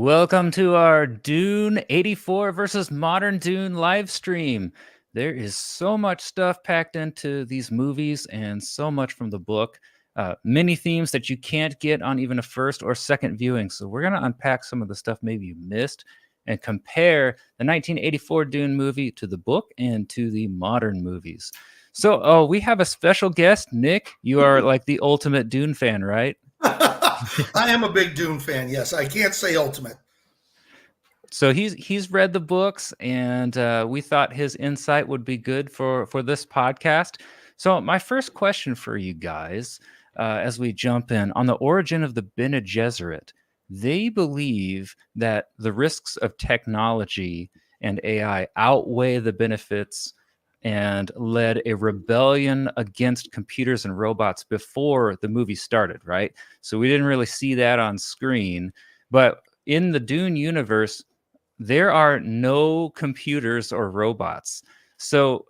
Welcome to our Dune 84 versus Modern Dune live stream. There is so much stuff packed into these movies and so much from the book. Many themes that you can't get on even a first or second viewing. So we're going to unpack some of the stuff maybe you missed and compare the 1984 Dune movie to the book and to the modern movies. So we have a special guest, Nick. You are like the ultimate Dune fan, right? I am a big Dune fan. Yes, I can't say ultimate. So he's read the books, and we thought his insight would be good for this podcast. So my first question for you guys, as we jump in on the origin of the Bene Gesserit, they believe that the risks of technology and AI outweigh the benefits and led a rebellion against computers and robots before the movie started, right? So we didn't really see that on screen. But in the Dune universe, there are no computers or robots. So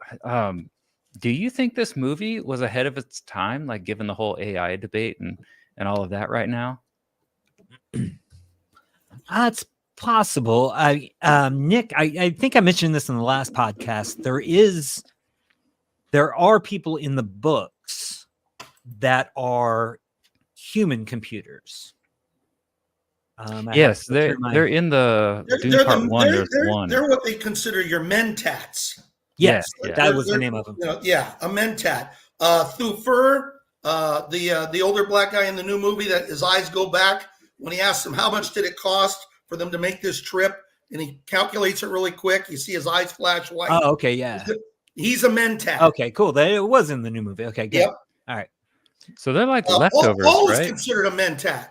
do you think this movie was ahead of its time, like given the whole AI debate and all of that right now? It's possible. Nick, I think I mentioned this in the last podcast. There are people in the books that are human computers. Yes, they're in the Dune Part 1. There's one. They're what they consider your mentats. Yes, that was the name of them. A mentat. Thufir, the older black guy in the new movie that his eyes go back when he asks him how much did it cost for them to make this trip, and he calculates it really quick. You see his eyes flash white. Oh, okay, yeah. He's a mentat. Okay, cool. It was in the new movie. Okay, good. Yep. All right. So they're like leftovers, Paul right? is considered a mentat.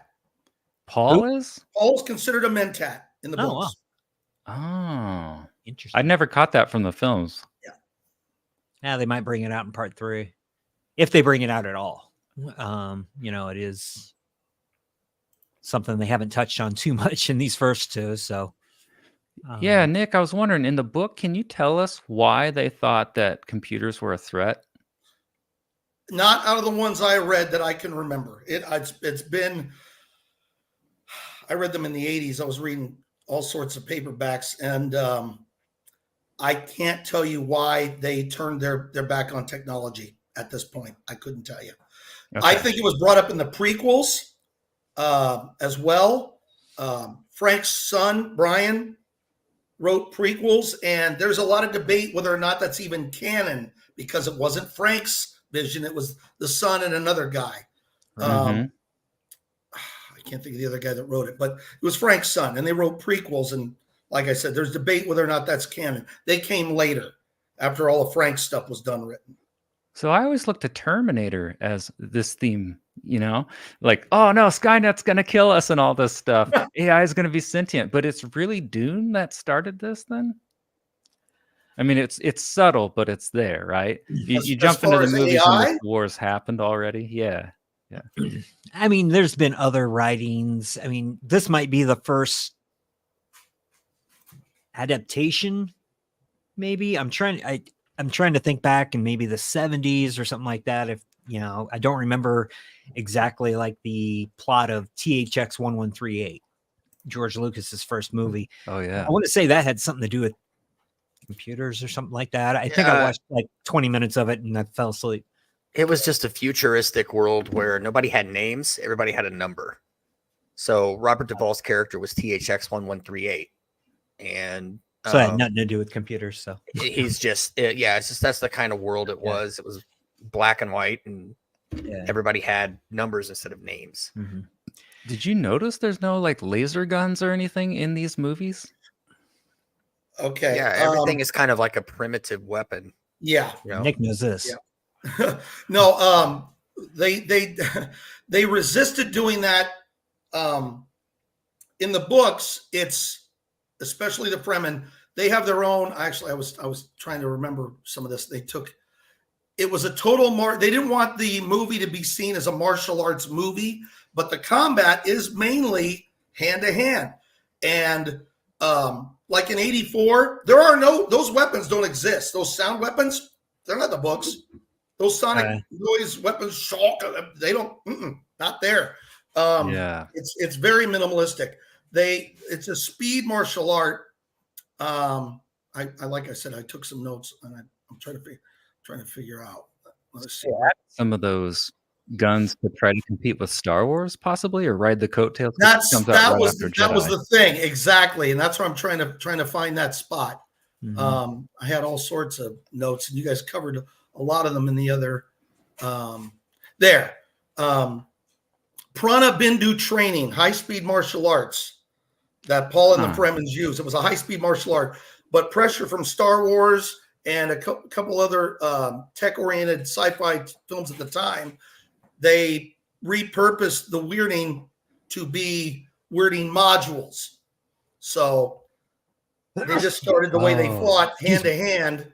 Paul is? Paul's considered a mentat in the books. Wow. Oh, interesting. I never caught that from the films. Yeah. Now they might bring it out in part 3, if they bring it out at all. It is something they haven't touched on too much in these first two. So, yeah, Nick, I was wondering, in the book, can you tell us why they thought that computers were a threat? Not out of the ones I read that I can remember. It's been. I read them in the 80s. I was reading all sorts of paperbacks, and I can't tell you why they turned their back on technology at this point. I couldn't tell you. Okay. I think it was brought up in the prequels as well. Frank's son, Brian, wrote prequels, and there's a lot of debate whether or not that's even canon because it wasn't Frank's vision. It was the son and another guy. Mm-hmm. I can't think of the other guy that wrote it, but it was Frank's son, and they wrote prequels. And like I said, there's debate whether or not that's canon. They came later after all of Frank's stuff was done written. So I always looked at Terminator as this theme, like, oh no, Skynet's going to kill us and all this stuff. AI is going to be sentient, but it's really Dune that started this then? I mean, it's subtle, but it's there, right? You jump into the movies when the wars happened already. Yeah. Yeah. I mean, there's been other writings. I mean, this might be the first adaptation. Maybe I'm trying to think back in maybe the 70s or something like that. If I don't remember exactly like the plot of THX 1138, George Lucas's first movie. Oh yeah. I want to say that had something to do with computers or something like that. I think I watched like 20 minutes of it and I fell asleep. It was just a futuristic world where nobody had names. Everybody had a number. So Robert Duvall's character was THX 1138. And so it had nothing to do with computers. So he's just, it's just, that's the kind of world it was. It was black and white and everybody had numbers instead of names. Mm-hmm. Did you notice there's no like laser guns or anything in these movies? Okay. Yeah. Everything is kind of like a primitive weapon. Yeah. Nick knows this. Yeah. No, they resisted doing that. In the books, it's especially the Fremen. They have their own. Actually, I was trying to remember some of this. It was a total they didn't want the movie to be seen as a martial arts movie, but the combat is mainly hand to hand. And like in 84, those weapons don't exist. Those sound weapons, they're not the books. Those sonic noise weapons, shock, they don't, not there. It's very minimalistic. It's a speed martial art. Like I said, I took some notes and I'm trying to figure out. Let's see. Some of those guns to try to compete with Star Wars, possibly, or ride the coattails. That was the thing exactly, and that's where I'm trying to find that spot. Mhm. I had all sorts of notes, and you guys covered a lot of them in the other. There, Prana Bindu training, high speed martial arts that Paul and the Fremens used. It was a high speed martial art, but pressure from Star Wars and a couple other tech oriented sci-fi films at the time, they repurposed the weirding to be weirding modules. So they just started the way they fought hand to hand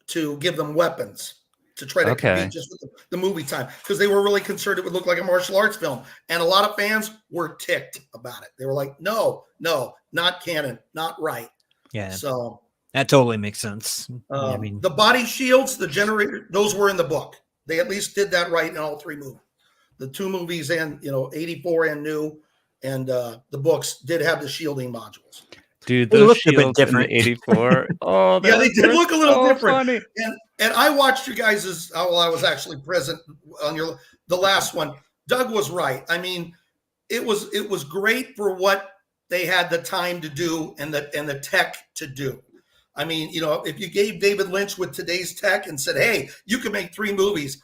to give them weapons to try to compete just with the movie time, because they were really concerned it would look like a martial arts film. And a lot of fans were ticked about it. They were like, no, not canon, not right. Yeah. So that totally makes sense. I mean, the body shields, the generator, those were in the book. They at least did that right in all three movies. The two movies and, 84 and new, and the books did have the shielding modules. Dude, those looked a bit shields in different. the 84. Oh, yeah, they did look a little different. Funny. And I watched you guys' I was actually present on the last one. Doug was right. I mean, it was great for what they had the time to do and the tech to do. I mean, if you gave David Lynch with today's tech and said, hey, you can make 3 movies,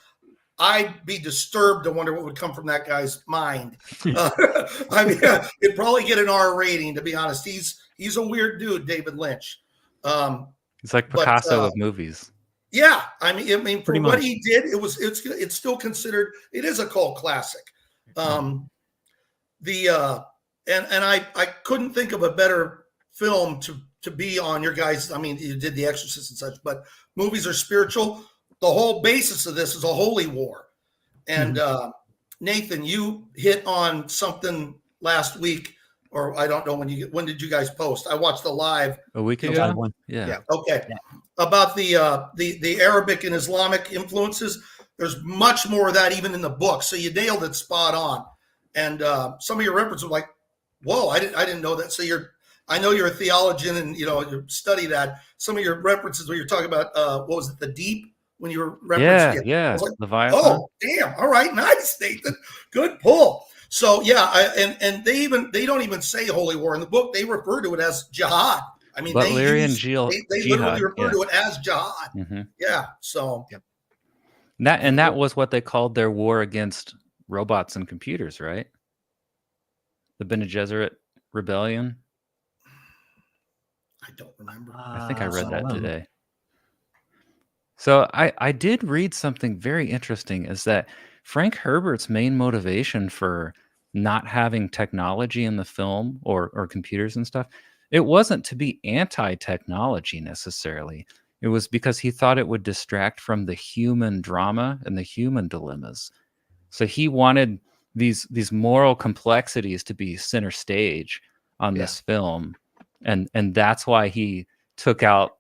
I'd be disturbed to wonder what would come from that guy's mind. I mean, it'd probably get an R rating, to be honest. He's a weird dude, David Lynch. It's like Picasso of movies. Yeah, I mean, for what he did, it's still considered. It is a cult classic. And I couldn't think of a better film to be on your guys. I mean, you did The Exorcist and such, but movies are spiritual. The whole basis of this is a holy war. And Nathan, you hit on something last week, or I don't know when did you guys post? I watched the live a week ago. Yeah. Okay. Yeah. About the Arabic and Islamic influences. There's much more of that even in the book. So you nailed it spot on. And some of your references were like, whoa, I didn't know that. So I know you're a theologian and you study that. Some of your references when you're talking about what was it, the deep, when you were referencing it. Yeah. I was like, Leviathan. oh, damn. All right, nice, Nathan. Good pull. So yeah, and they don't even say holy war in the book. They refer to it as jihad. I mean, they literally refer to it as jihad. Mm-hmm. Yeah. So that was what they called their war against robots and computers, right? The Bene Gesserit rebellion. I don't remember. I think I read that today. So I did read something very interesting, is that Frank Herbert's main motivation for not having technology in the film or computers and stuff, it wasn't to be anti-technology necessarily. It was because he thought it would distract from the human drama and the human dilemmas. So he wanted these moral complexities to be center stage on this film. And that's why he took out,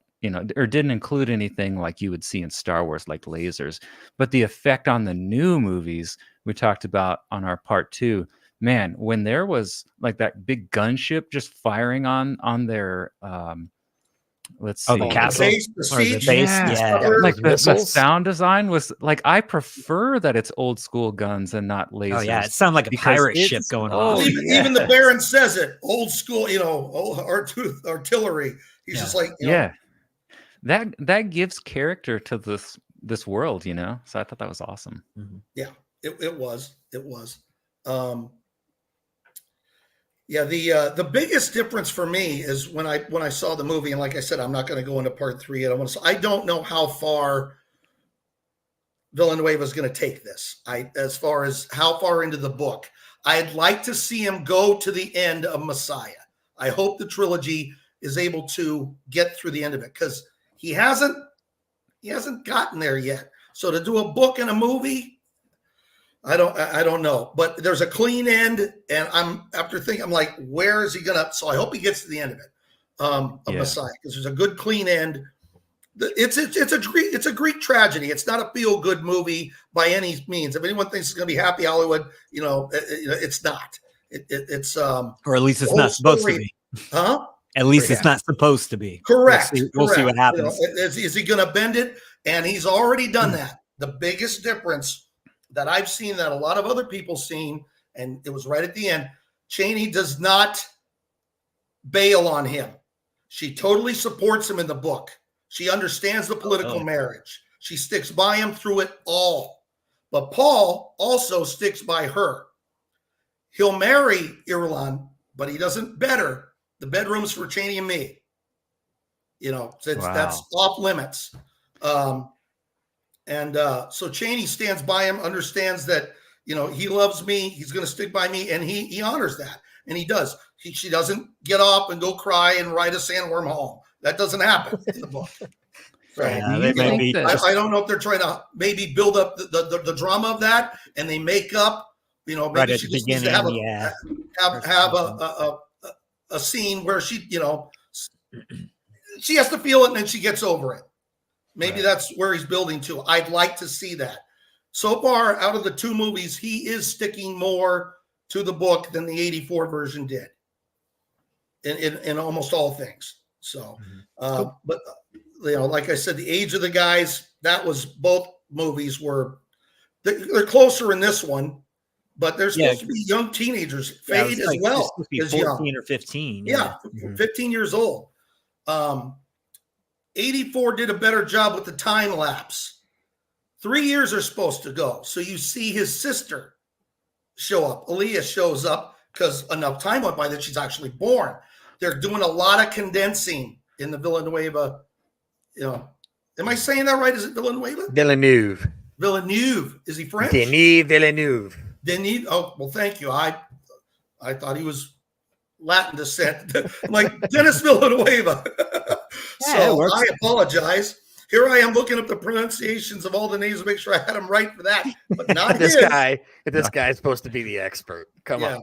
or didn't include anything like you would see in Star Wars, like lasers. But the effect on the new movies we talked about on our part 2, man, when there was like that big gunship just firing on their let's see, the castle or the base. Like the sound design was like, I prefer that it's old school guns and not lasers. Oh yeah, it sounded like a pirate ship going off. Even the Baron says it, old school, artillery. He's just like, that gives character to this world, So I thought that was awesome. Mm-hmm. Yeah, it was. The biggest difference for me is when I saw the movie, and like I said, I'm not going to go into part 3 yet. I don't know how far Villanueva is going to take this. As far as how far into the book, I'd like to see him go to the end of Messiah. I hope the trilogy is able to get through the end of it, because he hasn't gotten there yet. So to do a book and a movie, I don't know, but there's a clean end, and I'm like, where is he gonna? So I hope he gets to the end of it, of Messiah, because there's a good clean end. It's a Greek tragedy. It's not a feel good movie by any means. If anyone thinks it's gonna be happy Hollywood, it's not. It's Or at least it's whole not supposed to story- be. huh? At least Yeah. it's not supposed to be. Correct. We'll see what correct. happens. Is he going to bend it? And he's already done that. The biggest difference that I've seen that a lot of other people seen, and it was right at the end, Chaney does not bail on him. She totally supports him in the book. She understands the political really? marriage. She sticks by him through it all. But Paul also sticks by her. He'll marry Irulan, but he doesn't bet her. The bedroom's for Chaney and me. You know, that's off limits. So Chaney stands by him, understands that, you know, he loves me. He's going to stick by me. And he honors that. And he does. She doesn't get up and go cry and ride a sandworm home. That doesn't happen in the book. So, Yeah, they may be I don't know if they're trying to maybe build up the drama of that, and they make up, you know, maybe Right at she the just needs to beginning, have a scene where she, you know, she has to feel it and then she gets over it. Maybe that's where he's building to. I'd like to see that. So far, out of the two movies, he is sticking more to the book than the 84 version did in almost all things. So, but you know, like I said, the age of the guys, that was both movies were they're closer in this one, but they're supposed to be young teenagers. Fade as well is 14 young. or 15. Yeah, 15 years old. 84 did a better job with the time lapse. 3 years are supposed to go. So you see his sister show up. Aaliyah shows up because enough time went by that she's actually born. They're doing a lot of condensing in the Villanueva. You know, am I saying that right? Is it Villanueva? Villeneuve. Villeneuve. Is he French? Denis Villeneuve. Denis. Oh, well, thank you. I thought he was Latin descent. I'm like Dennis Villanueva. So I apologize. Here I am looking up the pronunciations of all the names to make sure I had them right for that, but not This his. guy is supposed to be the expert. Come on.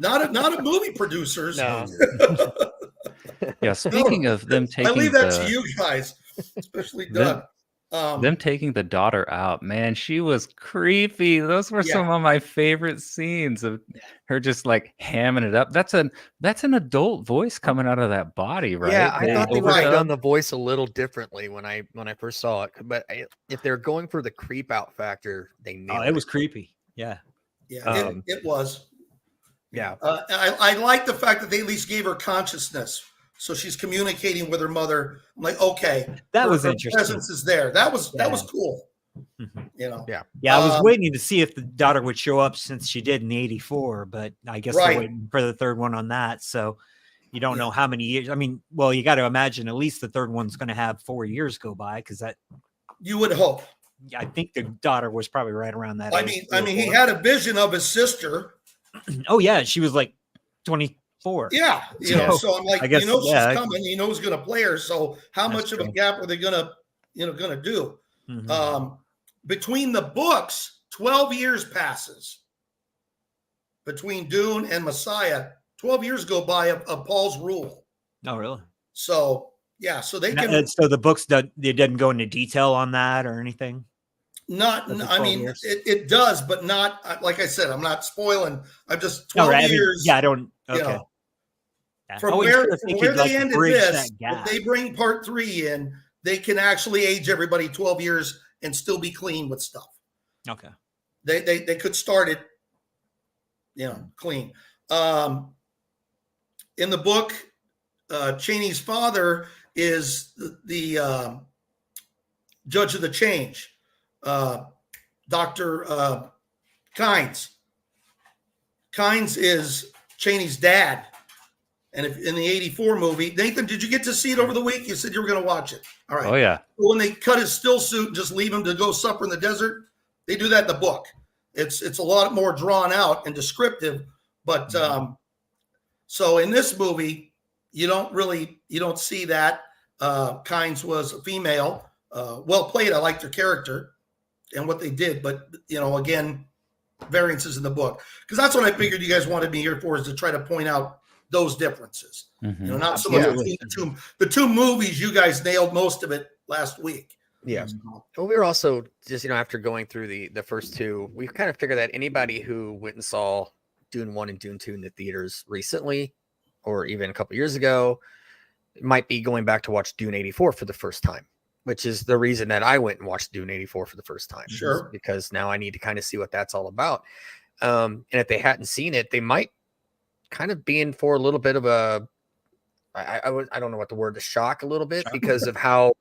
Not a movie producers. No. Yeah, speaking of them taking I leave that to you guys, especially Doug. Them taking the daughter out, man, she was creepy. Those were some of my favorite scenes of her just like hamming it up. That's an adult voice coming out of that body, right? Yeah, I thought they would have overdub. done the voice a little differently when I first saw it. But if they're going for the creep out factor, they nailed it was creepy. Yeah. Yeah, it was. Yeah. I like the fact that they at least gave her consciousness. So she's communicating with her mother. I'm like, okay, that was her interesting. Presence is there. That was cool. You know. Yeah, I was waiting to see if the daughter would show up since she did in the 84, but I guess they're waiting for the third one on that. So you don't know how many years. I mean, well, you got to imagine at least the third one's going to have 4 years go by because that. You would hope. I think the daughter was probably right around that. I mean, he had a vision of his sister. Oh yeah, she was like 24. Yeah, you know, so I'm like, guess, she's coming. You know who's going to play her. So how much of true. a gap are they going to do? Mm-hmm. Between the books, 12 years passes. Between Dune and Messiah, 12 years go by of Paul's rule. Oh, really? So yeah, so they can. So the books it didn't go into detail on that or anything. I mean, it does, but not like I said. I'm not spoiling. I'm just 12 years. I don't. Okay. You know, from where they ended this, if they bring part 3 in, they can actually age everybody 12 years and still be clean with stuff. Okay. They could start it, clean. In the book, Chaney's father is the judge of the change, Dr. Kynes. Kynes is Chaney's dad. And if in the 84 movie, Nathan, did you get to see it over the week? You said you were going to watch it. All right. Oh, yeah. When they cut his still suit and just leave him to go suffer in the desert, they do that in the book. It's a lot more drawn out and descriptive. But so in this movie, you don't see that. Kynes was a female. Well played. I liked her character and what they did. But, again, variances in the book. Because that's what I figured you guys wanted me here for, is to try to point out those differences. Not so much between the two movies. You guys nailed most of it last week. Yeah. Well, we were also just, after going through the first two, we kind of figured that anybody who went and saw Dune 1 and Dune 2 in the theaters recently, or even a couple years ago, might be going back to watch Dune 84 for the first time, which is the reason that I went and watched Dune 84 for the first time. Sure. Because now I need to kind of see what that's all about. And if they hadn't seen it, they might kind of be in for a little bit of a, I don't know what the word is, shock a little bit, because of how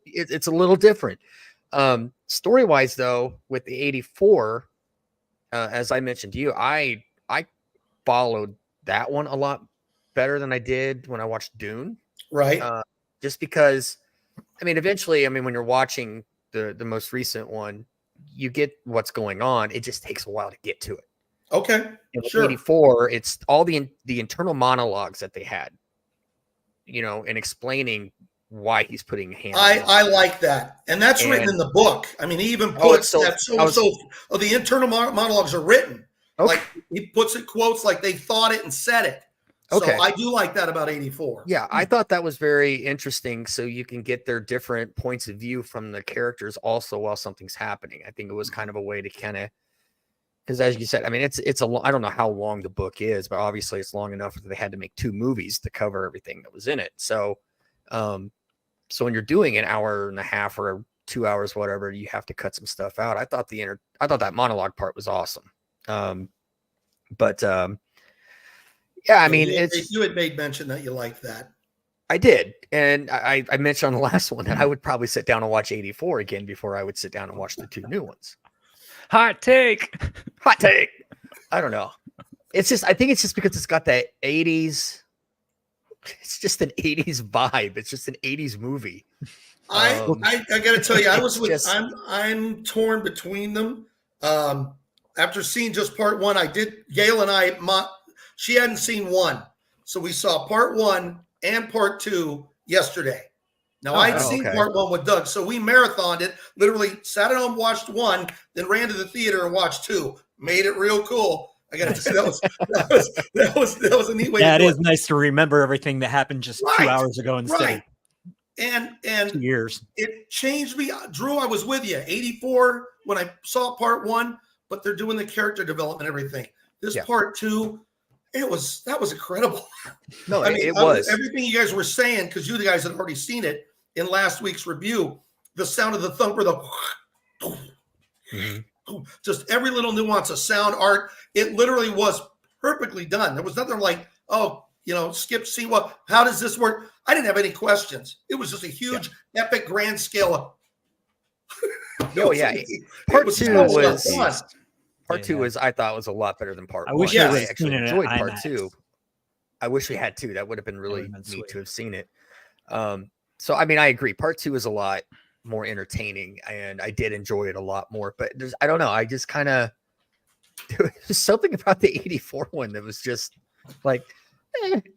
it's a little different. Story wise, though, with the 84, as I mentioned to you, I followed that one a lot better than I did when I watched Dune. Right. Just because, I mean, eventually, when you're watching the most recent one, you get what's going on. It just takes a while to get to it. Okay. And with Sure. 84, it's all the internal monologues that they had, and explaining why he's putting a hand. I like that. And that's written in the book. I mean, he even puts that the internal monologues are written. Okay. Like he puts it quotes like they thought it and said it. Okay. So I do like that about 84. Yeah, I thought that was very interesting. So you can get their different points of view from the characters also while something's happening. I think it was kind of a way to kind of, because as you said, I don't know how long the book is, but obviously it's long enough that they had to make 2 movies to cover everything that was in it. So, so when you're doing an hour and a half or 2 hours, whatever, you have to cut some stuff out. I thought that monologue part was awesome. Yeah, you had made mention that you liked that. I did. And I mentioned on the last one that I would probably sit down and watch 84 again before I would sit down and watch the 2 new ones. Hot take. I don't know. I think it's just because it's got that 80s. It's just an 80s vibe. It's just an 80s movie. I got to tell you, I'm torn between them. After seeing just part 1, Gail and she hadn't seen 1. So we saw part 1 and part 2 yesterday. Now I'd seen part 1 with Doug. So we marathoned it, literally sat at home, watched 1, then ran to the theater and watched 2. Made it real cool. I got to say that was a neat way. Yeah, it is nice to remember everything that happened just 2 hours ago instead. Right. And 2 years. It changed me. Drew, I was with you. 84 when I saw part 1, but they're doing the character development and everything. This part 2, that was incredible. No, it was everything you guys were saying, because you guys had already seen it in last week's review. The sound of the thumper, just every little nuance of sound, art. It literally was perfectly done. There was nothing like, skip scene. How does this work? I didn't have any questions. It was just a huge, epic, grand scale. Part 2 was I thought was a lot better than part 1. I actually enjoyed part 2. I wish we had 2. That would have been really neat to have seen it. So I agree. Part 2 is a lot more entertaining, and I did enjoy it a lot more. But I don't know. I just kind of there was something about the 84 one that was just like,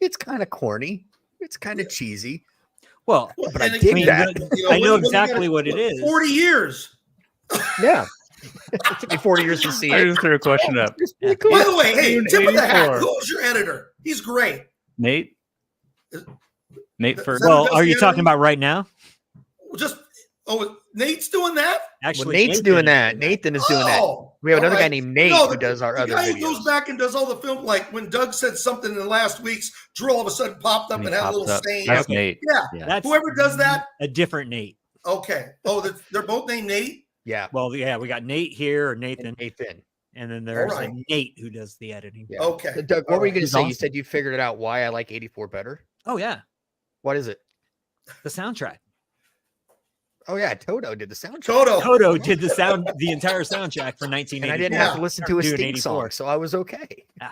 it's kind of corny. It's kind of cheesy. Well, but I dig that. I know exactly what it is. 40 years. Yeah. It took me 40 years to see it. I just threw a question up. By the way, hey, tip of the hat. Who's your editor? He's great. Nate first. Well, are you talking about right now? Nate's doing that? Actually, Nate's doing that. Nathan is doing that. We have another guy named Nate who does our other videos. He goes back and does all the film. Like when Doug said something in the last week's, Drew all of a sudden popped up and had a little stain. That's Nate. Yeah. That's whoever does that. A different Nate. Okay. Oh, they're both named Nate? Yeah. Well, yeah, we got Nate here, or Nathan. And then there's right. Nate who does the editing. Yeah. Okay. So Doug, what were you going to say? You said you figured it out why I like 84 better? Oh, yeah. What is it? The soundtrack. Oh, yeah. Toto did the soundtrack. Toto did the entire soundtrack for 1984. And I didn't have to listen to a Sting song, so I was okay. Yeah.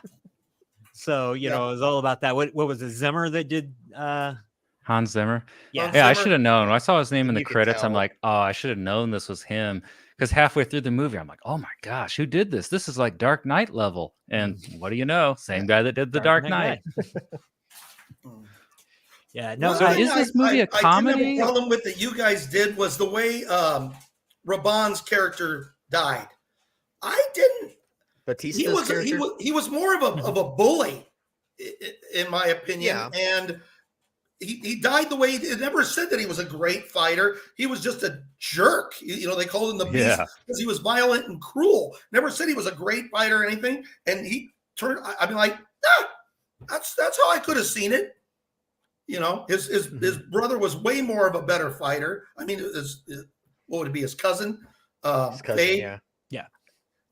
So, it was all about that. What was it, Zimmer that did? Hans Zimmer. Yeah. Yeah, I should have known. When I saw his name in the You could credits, I'm tell. like, oh, I should have known this was him. Because halfway through the movie, I'm like, oh my gosh, who did this? This is like Dark Knight level. And what do you know? Same guy that did the Dark Knight. Yeah. No. So is this movie a comedy? I did have a problem with that you guys did was the way Raban's character died. I didn't. Batista's character? He was more of a bully, in my opinion. Yeah. And he died the way it never said that he was a great fighter. He was just a jerk. They called him the beast because he was violent and cruel. Never said he was a great fighter or anything. And I'd be like, that's how I could have seen it. You know, his brother was way more of a better fighter. I mean, what would it be? His cousin, His cousin, Faye? Yeah.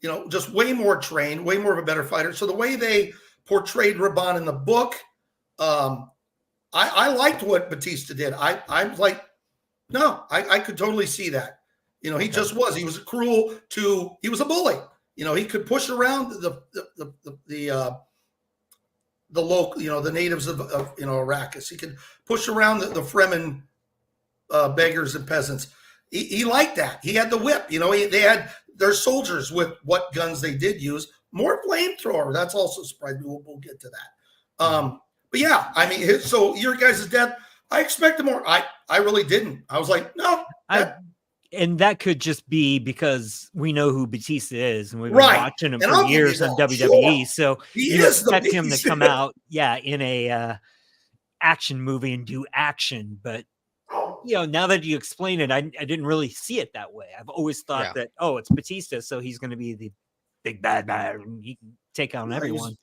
You know, just way more trained, way more of a better fighter. So the way they portrayed Raban in the book, I liked what Batista did. I'm like, no, I could totally see that. You know, he just was. He was cruel he was a bully. You know, he could push around the local, you know, the natives of Arrakis. He could push around the Fremen beggars and peasants. He liked that. He had the whip. You know, they had their soldiers with what guns they did use. More flamethrower. That's also surprising. We'll get to that. But yeah, I mean, so your guys' death, I expected more. I really didn't. I was like, no. And that could just be because we know who Batista is, and we've been Right. watching him And for I'll give you years on that. WWE. Sure. So He you is the expect him to beast. come out, in a action movie and do action. But now that you explain it, I didn't really see it that way. I've always thought that, it's Batista, so he's going to be the big bad guy, and he can take on everyone.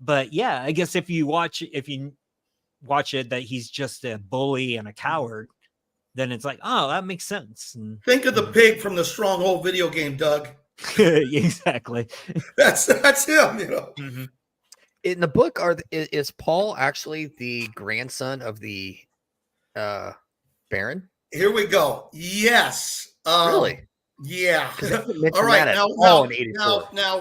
But yeah, I guess if you watch it that he's just a bully and a coward, then it's like, oh, that makes sense. And Think of the pig from the Stronghold video game, Doug. exactly. That's him, you know. Mm-hmm. In the book, is Paul actually the grandson of the Baron? Here we go. Yes. Really? Yeah. All right. Now,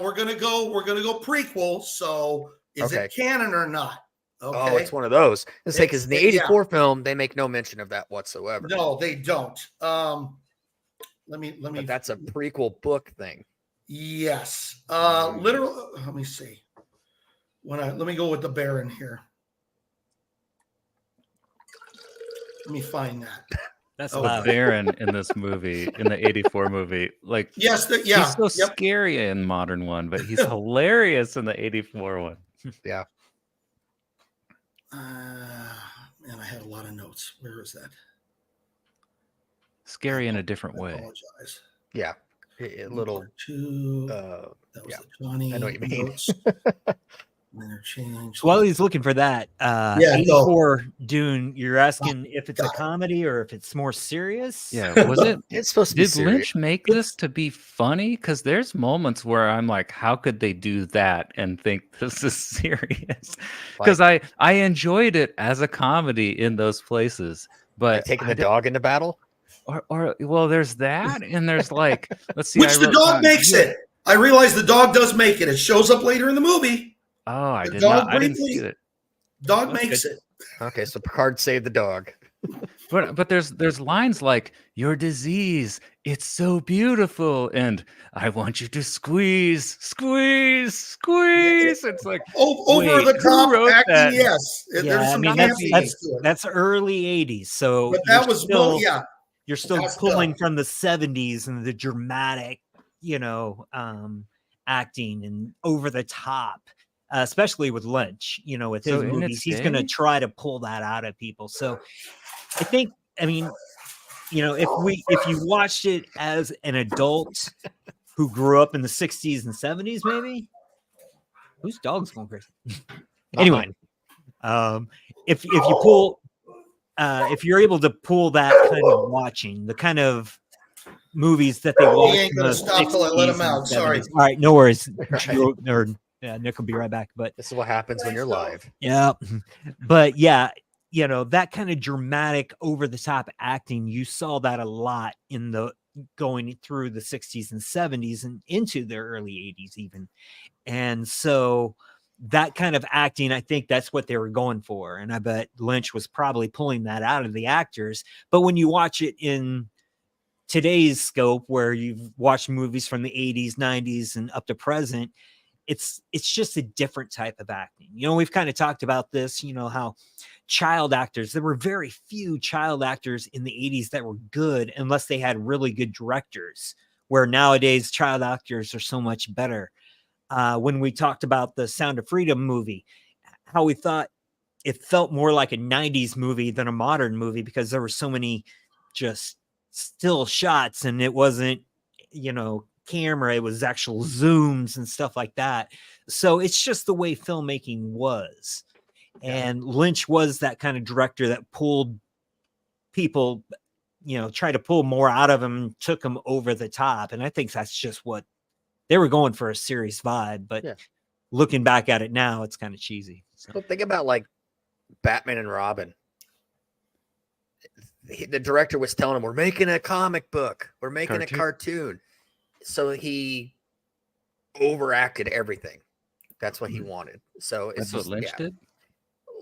we're gonna go prequel. So is it canon or not? Okay. Oh, it's one of those. Let's say because in the '84 film, they make no mention of that whatsoever. No, they don't. Let me. But that's a prequel book thing. Yes. Literally. Let me see. Let me go with the Baron here. Let me find that. That's the Baron in this movie, in the '84 movie. Like, yes, he's so scary in modern one, but he's hilarious in the '84 one. Yeah. Man, I had a lot of notes. Where is that? Scary in a different way. Apologize. Yeah. A little. That was the 20. I know what you mean. Interchange. While he's looking for that, 84 Dune, you're asking if it's a comedy or if it's more serious? Yeah, was it? It's supposed to be serious. Did Lynch make this to be funny? Because there's moments where I'm like, how could they do that and think this is serious? Because I enjoyed it as a comedy in those places. But like taking the dog into battle? Or well, there's that, and there's like, let's see. Which the dog makes it. I realize the dog does make it. It shows up later in the movie. Oh, I didn't see it. Dog makes it. Okay, so Picard saved the dog. But there's lines like, your disease, it's so beautiful, and I want you to squeeze. It's like over the top acting. That? Yes, there's some that's early '80s. So, but that was still, you're still pulling from the '70s and the dramatic, acting and over the top. Especially with Lynch, with his movies, he's going to try to pull that out of people. So I think, if you watched it as an adult who grew up in the 60s and 70s, maybe whose dog's going crazy? Anyway, if you're able to pull that kind of watching, the kind of movies that they watch, he ain't going to stop till I let him out. Sorry. All right, no worries. Yeah, Nick will be right back. But this is what happens when you're live. Yeah. But yeah, that kind of dramatic over the top acting, you saw that a lot in the going through the 60s and 70s and into the early 80s even. And so that kind of acting, I think that's what they were going for. And I bet Lynch was probably pulling that out of the actors. But when you watch it in today's scope, where you've watched movies from the 80s, 90s, and up to present, it's just a different type of acting. We've kind of talked about this, how child actors, there were very few child actors in the 80s that were good unless they had really good directors, where nowadays child actors are so much better. When we talked about the Sound of Freedom movie, how we thought it felt more like a 90s movie than a modern movie because there were so many just still shots and it wasn't, camera. It was actual zooms and stuff like that. So it's just the way filmmaking was. And Lynch was that kind of director that pulled people, tried to pull more out of him, and took him over the top. And I think that's just what they were going for, a serious vibe. But looking back at it now, it's kind of cheesy. So. Well, think about like Batman and Robin. The director was telling him, we're making a comic book. We're making a cartoon. So he overacted everything. That's what he wanted. So it's That's what Lynch did?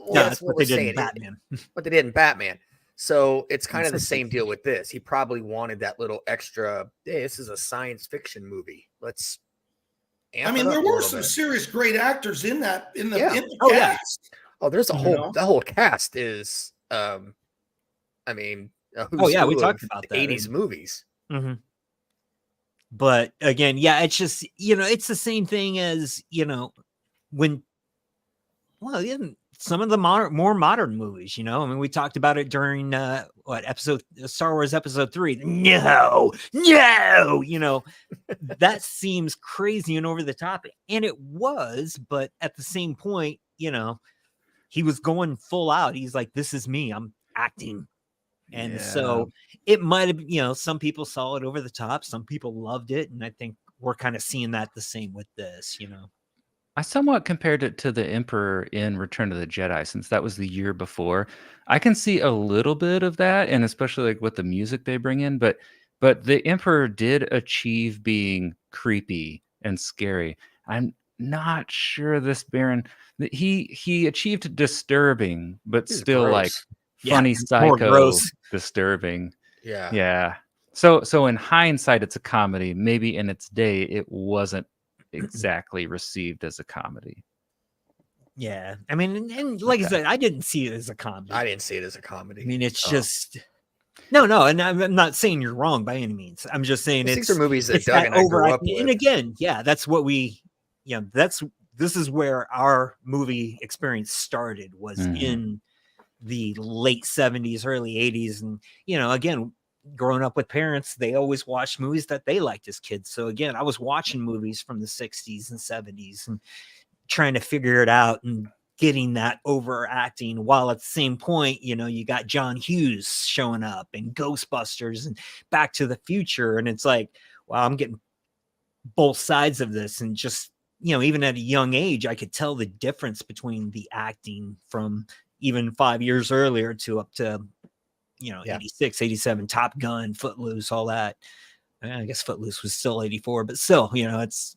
Well, Yeah, that's what they we're did saying. in Batman. What they did in Batman. So it's kind of the same deal with this. He probably wanted that little extra, hey, this is a science fiction movie. Let's amp it up there a were little some bit. serious great actors in the Oh, cast. Oh, there's a whole, the whole cast is, I mean, we talked about that 80s movies. Mm-hmm. But again, it's just, it's the same thing as, when, some of the more modern movies, I mean, we talked about it during Star Wars episode 3. No, that seems crazy and over the top. And it was, but at the same point, he was going full out. He's like, this is me, I'm acting. And so it might have, some people saw it over the top. Some people loved it. And I think we're kind of seeing that the same with this, I somewhat compared it to the Emperor in Return of the Jedi, since that was the year before. I can see a little bit of that, and especially like with the music they bring in, but the Emperor did achieve being creepy and scary. I'm not sure this Baron, he achieved disturbing, but He's still gross. like funny more psycho gross. disturbing. Yeah. Yeah. So in hindsight, it's a comedy. Maybe in its day, it wasn't exactly received as a comedy. Yeah. I mean, and like I said, I didn't see it as a comedy. I didn't see it as a comedy. I mean, it's just no, and I'm not saying you're wrong by any means. I'm just saying these are movies that it's Doug and I grew up overacting. with. And again, that's what this is where our movie experience started, was in the late 70s, early 80s. And, again, growing up with parents, they always watched movies that they liked as kids. So again, I was watching movies from the 60s and 70s and trying to figure it out and getting that overacting, while at the same point, you got John Hughes showing up and Ghostbusters and Back to the Future. And it's like, wow, I'm getting both sides of this. And just, even at a young age, I could tell the difference between the acting from even 5 years earlier to up to, 86, 87, Top Gun, Footloose, all that. I guess Footloose was still 84, but still, it's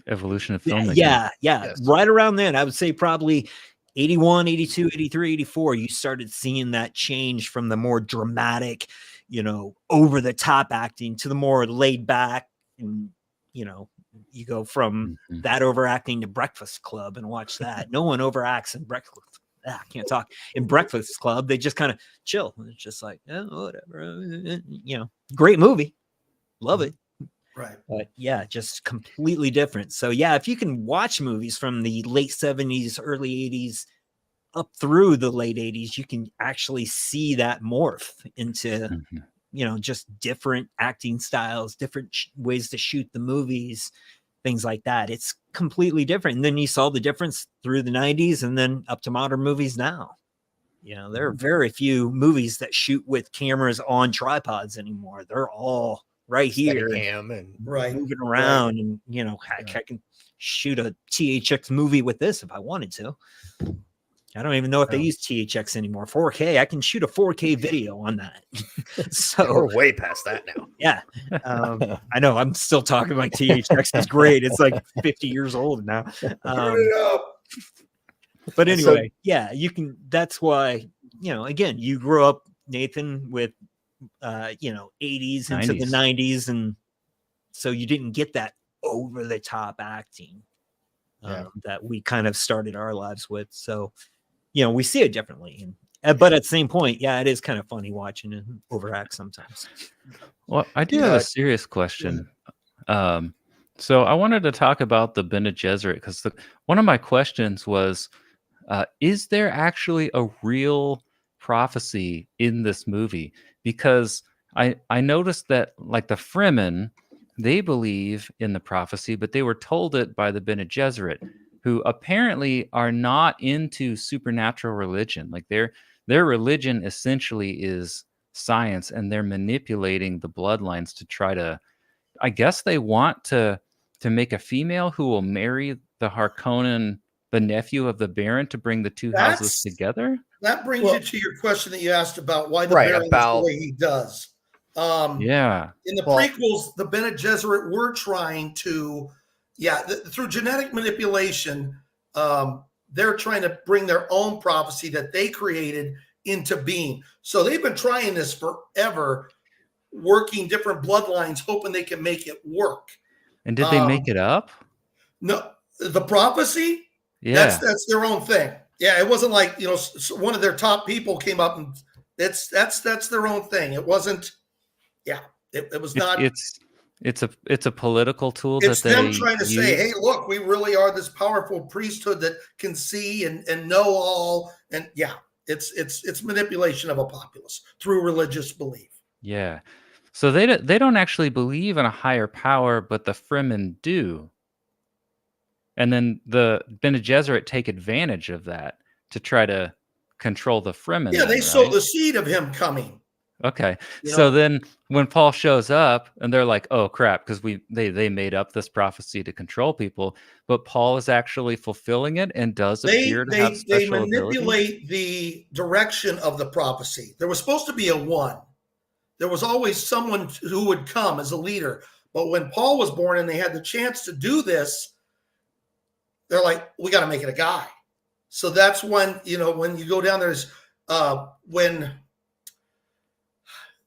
evolution of filmmaking. Yeah. Yes. Right around then, I would say probably 81, 82, 83, 84, you started seeing that change from the more dramatic, over the top acting to the more laid back. And, you go from that overacting to Breakfast Club and watch that. No one overacts in Breakfast. I can't talk. In Breakfast Club, they just kind of chill. It's just like, whatever. Great movie. Love it. Right. But just completely different. So if you can watch movies from the late 70s, early 80s up through the late 80s, you can actually see that morph into, just different acting styles, different ways to shoot the movies, things like that. It's completely different. And then you saw the difference through the 90s and then up to modern movies now. There are very few movies that shoot with cameras on tripods anymore. They're all right here and moving around. And I can shoot a THX movie with this if I wanted to. I don't even know if they use THX anymore. 4K, I can shoot a 4K video on that. So we're way past that now. Yeah. I know, I'm still talking like THX is great. It's like 50 years old now. But anyway, you can, that's why, again, you grew up, Nathan, with 80s into the 90s, and so you didn't get that over the top acting that we kind of started our lives with. So we see it differently, but at the same point, it is kind of funny watching it overact sometimes. Well, I do have a serious question. So I wanted to talk about the Bene Gesserit, because one of my questions was, is there actually a real prophecy in this movie? Because I noticed that, like, the Fremen they believe in the prophecy, but they were told it by the Bene Gesserit, who apparently are not into supernatural religion. Like their religion essentially is science, and they're manipulating the bloodlines to try to, I guess they want to make a female who will marry the Harkonnen, the nephew of the Baron, to bring the two houses That's together. that brings Well- you to your question that you asked about why the Right, Baron is about- the way he does. Yeah. In the Well- prequels, the Bene Gesserit were trying to, through genetic manipulation, they're trying to bring their own prophecy that they created into being. So they've been trying this forever, working different bloodlines, hoping they can make it work. And did they make it up? No, the prophecy, Yeah. that's their own thing. Yeah, it wasn't like, one of their top people came up and that's their own thing. It wasn't. It was not. It's a political tool It's that they them trying to use. say, hey, look, we really are this powerful priesthood that can see and know all. And it's manipulation of a populace through religious belief. Yeah. So they don't actually believe in a higher power, but the Fremen do. And then the Bene Gesserit take advantage of that to try to control the Fremen. Yeah, then, they sowed right? the seed of him coming. Okay. You So know? then when Paul shows up and they're like, oh crap, because they made up this prophecy to control people, but Paul is actually fulfilling it and does appear to have They special abilities. manipulate the direction of the prophecy. There was supposed to be a one. There was always someone who would come as a leader. But when Paul was born and they had the chance to do this, they're like, we got to make it a guy. So that's when, when you go down there's when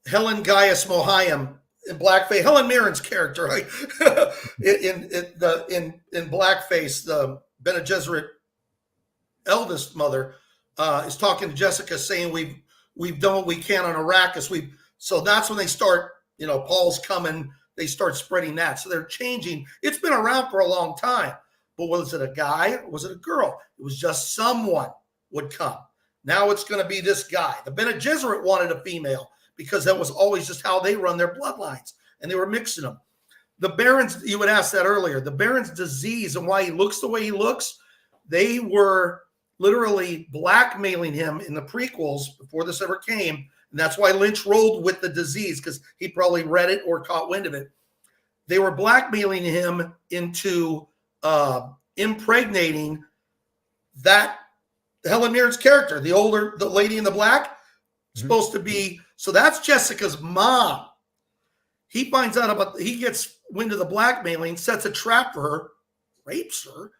Helen Gaius Mohayim in blackface, Helen Mirren's character, right? in blackface, the Bene Gesserit eldest mother is talking to Jessica, saying we've done what we can on Arrakis. So that's when they start. Paul's coming. They start spreading that. So they're changing. It's been around for a long time. But was it a guy or was it a girl? It was just someone would come. Now it's going to be this guy. The Bene Gesserit wanted a female because that was always just how they run their bloodlines, and they were mixing them. The Barons, you would ask that earlier, the Baron's disease and why he looks the way he looks, they were literally blackmailing him in the prequels before this ever came. And that's why Lynch rolled with the disease, because he probably read it or caught wind of it. They were blackmailing him into impregnating that Helen Mirren's character, the lady in the black, supposed to be. So that's Jessica's mom. He finds out he gets wind of the blackmailing, sets a trap for her, rapes her,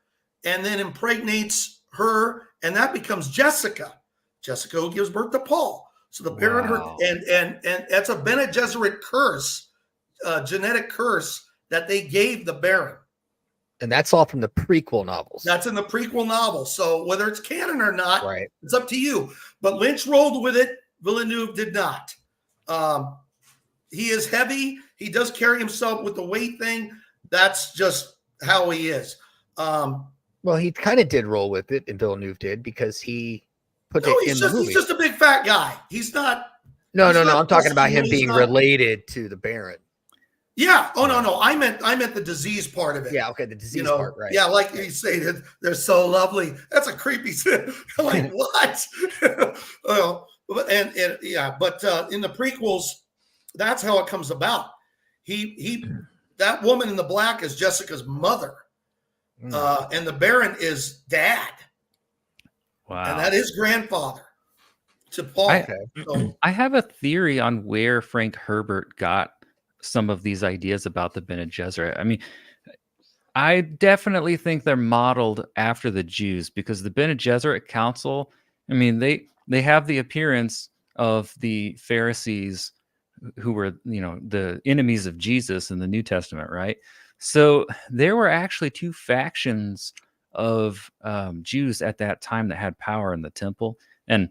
and then impregnates her, and that becomes Jessica. Jessica who gives birth to Paul. So the parent, Wow. and that's a Bene Gesserit curse, genetic curse that they gave the Baron. And that's all from the prequel novels. That's in the prequel novel. So whether it's canon or not, right. it's up to you. But Lynch rolled with it. Villeneuve did not. He is heavy. He does carry himself with the weight thing. That's just how he is. Well, he kind of did roll with it, and Villeneuve did, because he put it in the movie. He's just a big fat guy. He's not. No. not I'm talking about him he's being not- related to the Baron. Yeah. Oh no. I meant the disease part of it. Yeah. Okay. The disease part, right? Yeah, like you say, that they're so lovely. That's a creepy sin. Like what? Well, but in the prequels, that's how it comes about. That woman in the black is Jessica's mother, and the Baron is dad, Wow. and that is grandfather to Paul. I have a theory on where Frank Herbert got some of these ideas about the Bene Gesserit. I mean, I definitely think they're modeled after the Jews, because the Bene Gesserit Council, I mean, they have the appearance of the Pharisees, who were, the enemies of Jesus in the New Testament, right? So there were actually two factions of Jews at that time that had power in the temple. And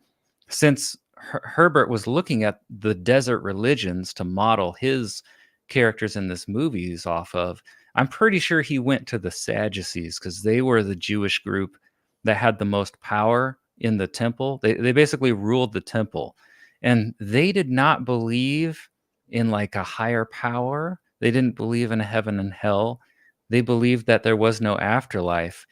since Herbert was looking at the desert religions to model his characters in this movies off of, I'm pretty sure he went to the Sadducees, because they were the Jewish group that had the most power in the temple. They basically ruled the temple, and they did not believe in like a higher power. They didn't believe in heaven and hell. They believed that there was no afterlife.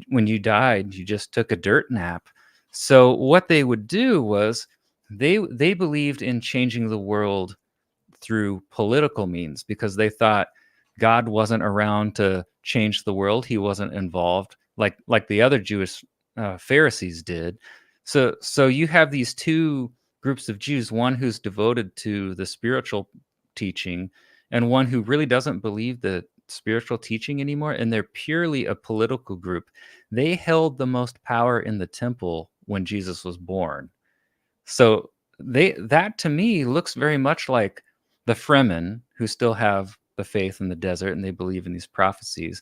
When you died, you just took a dirt nap. So what they would do was they believed in changing the world through political means because they thought God wasn't around to change the world. He wasn't involved like the other Jewish Pharisees did. So you have these two groups of Jews, one who's devoted to the spiritual teaching and one who really doesn't believe the spiritual teaching anymore, and they're purely a political group. They held the most power in the temple when Jesus was born. So that to me looks very much like the Fremen, who still have the faith in the desert and they believe in these prophecies,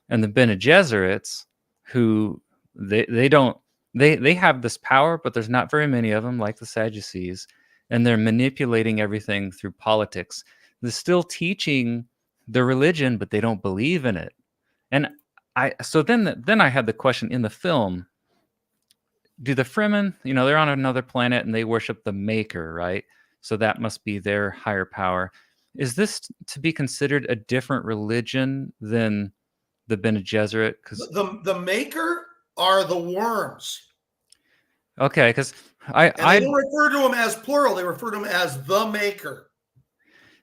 and the Bene Gesserits, who they don't they have this power, but there's not very many of them, like the Sadducees, and they're manipulating everything through politics. They're still teaching the religion, but they don't believe in it. And then I had the question in the film: do the Fremen, they're on another planet and they worship the Maker, right? So that must be their higher power. Is this to be considered a different religion than the Bene Gesserit? Because the Maker are the worms. okay, because they don't refer to them as plural; they refer to them as the Maker.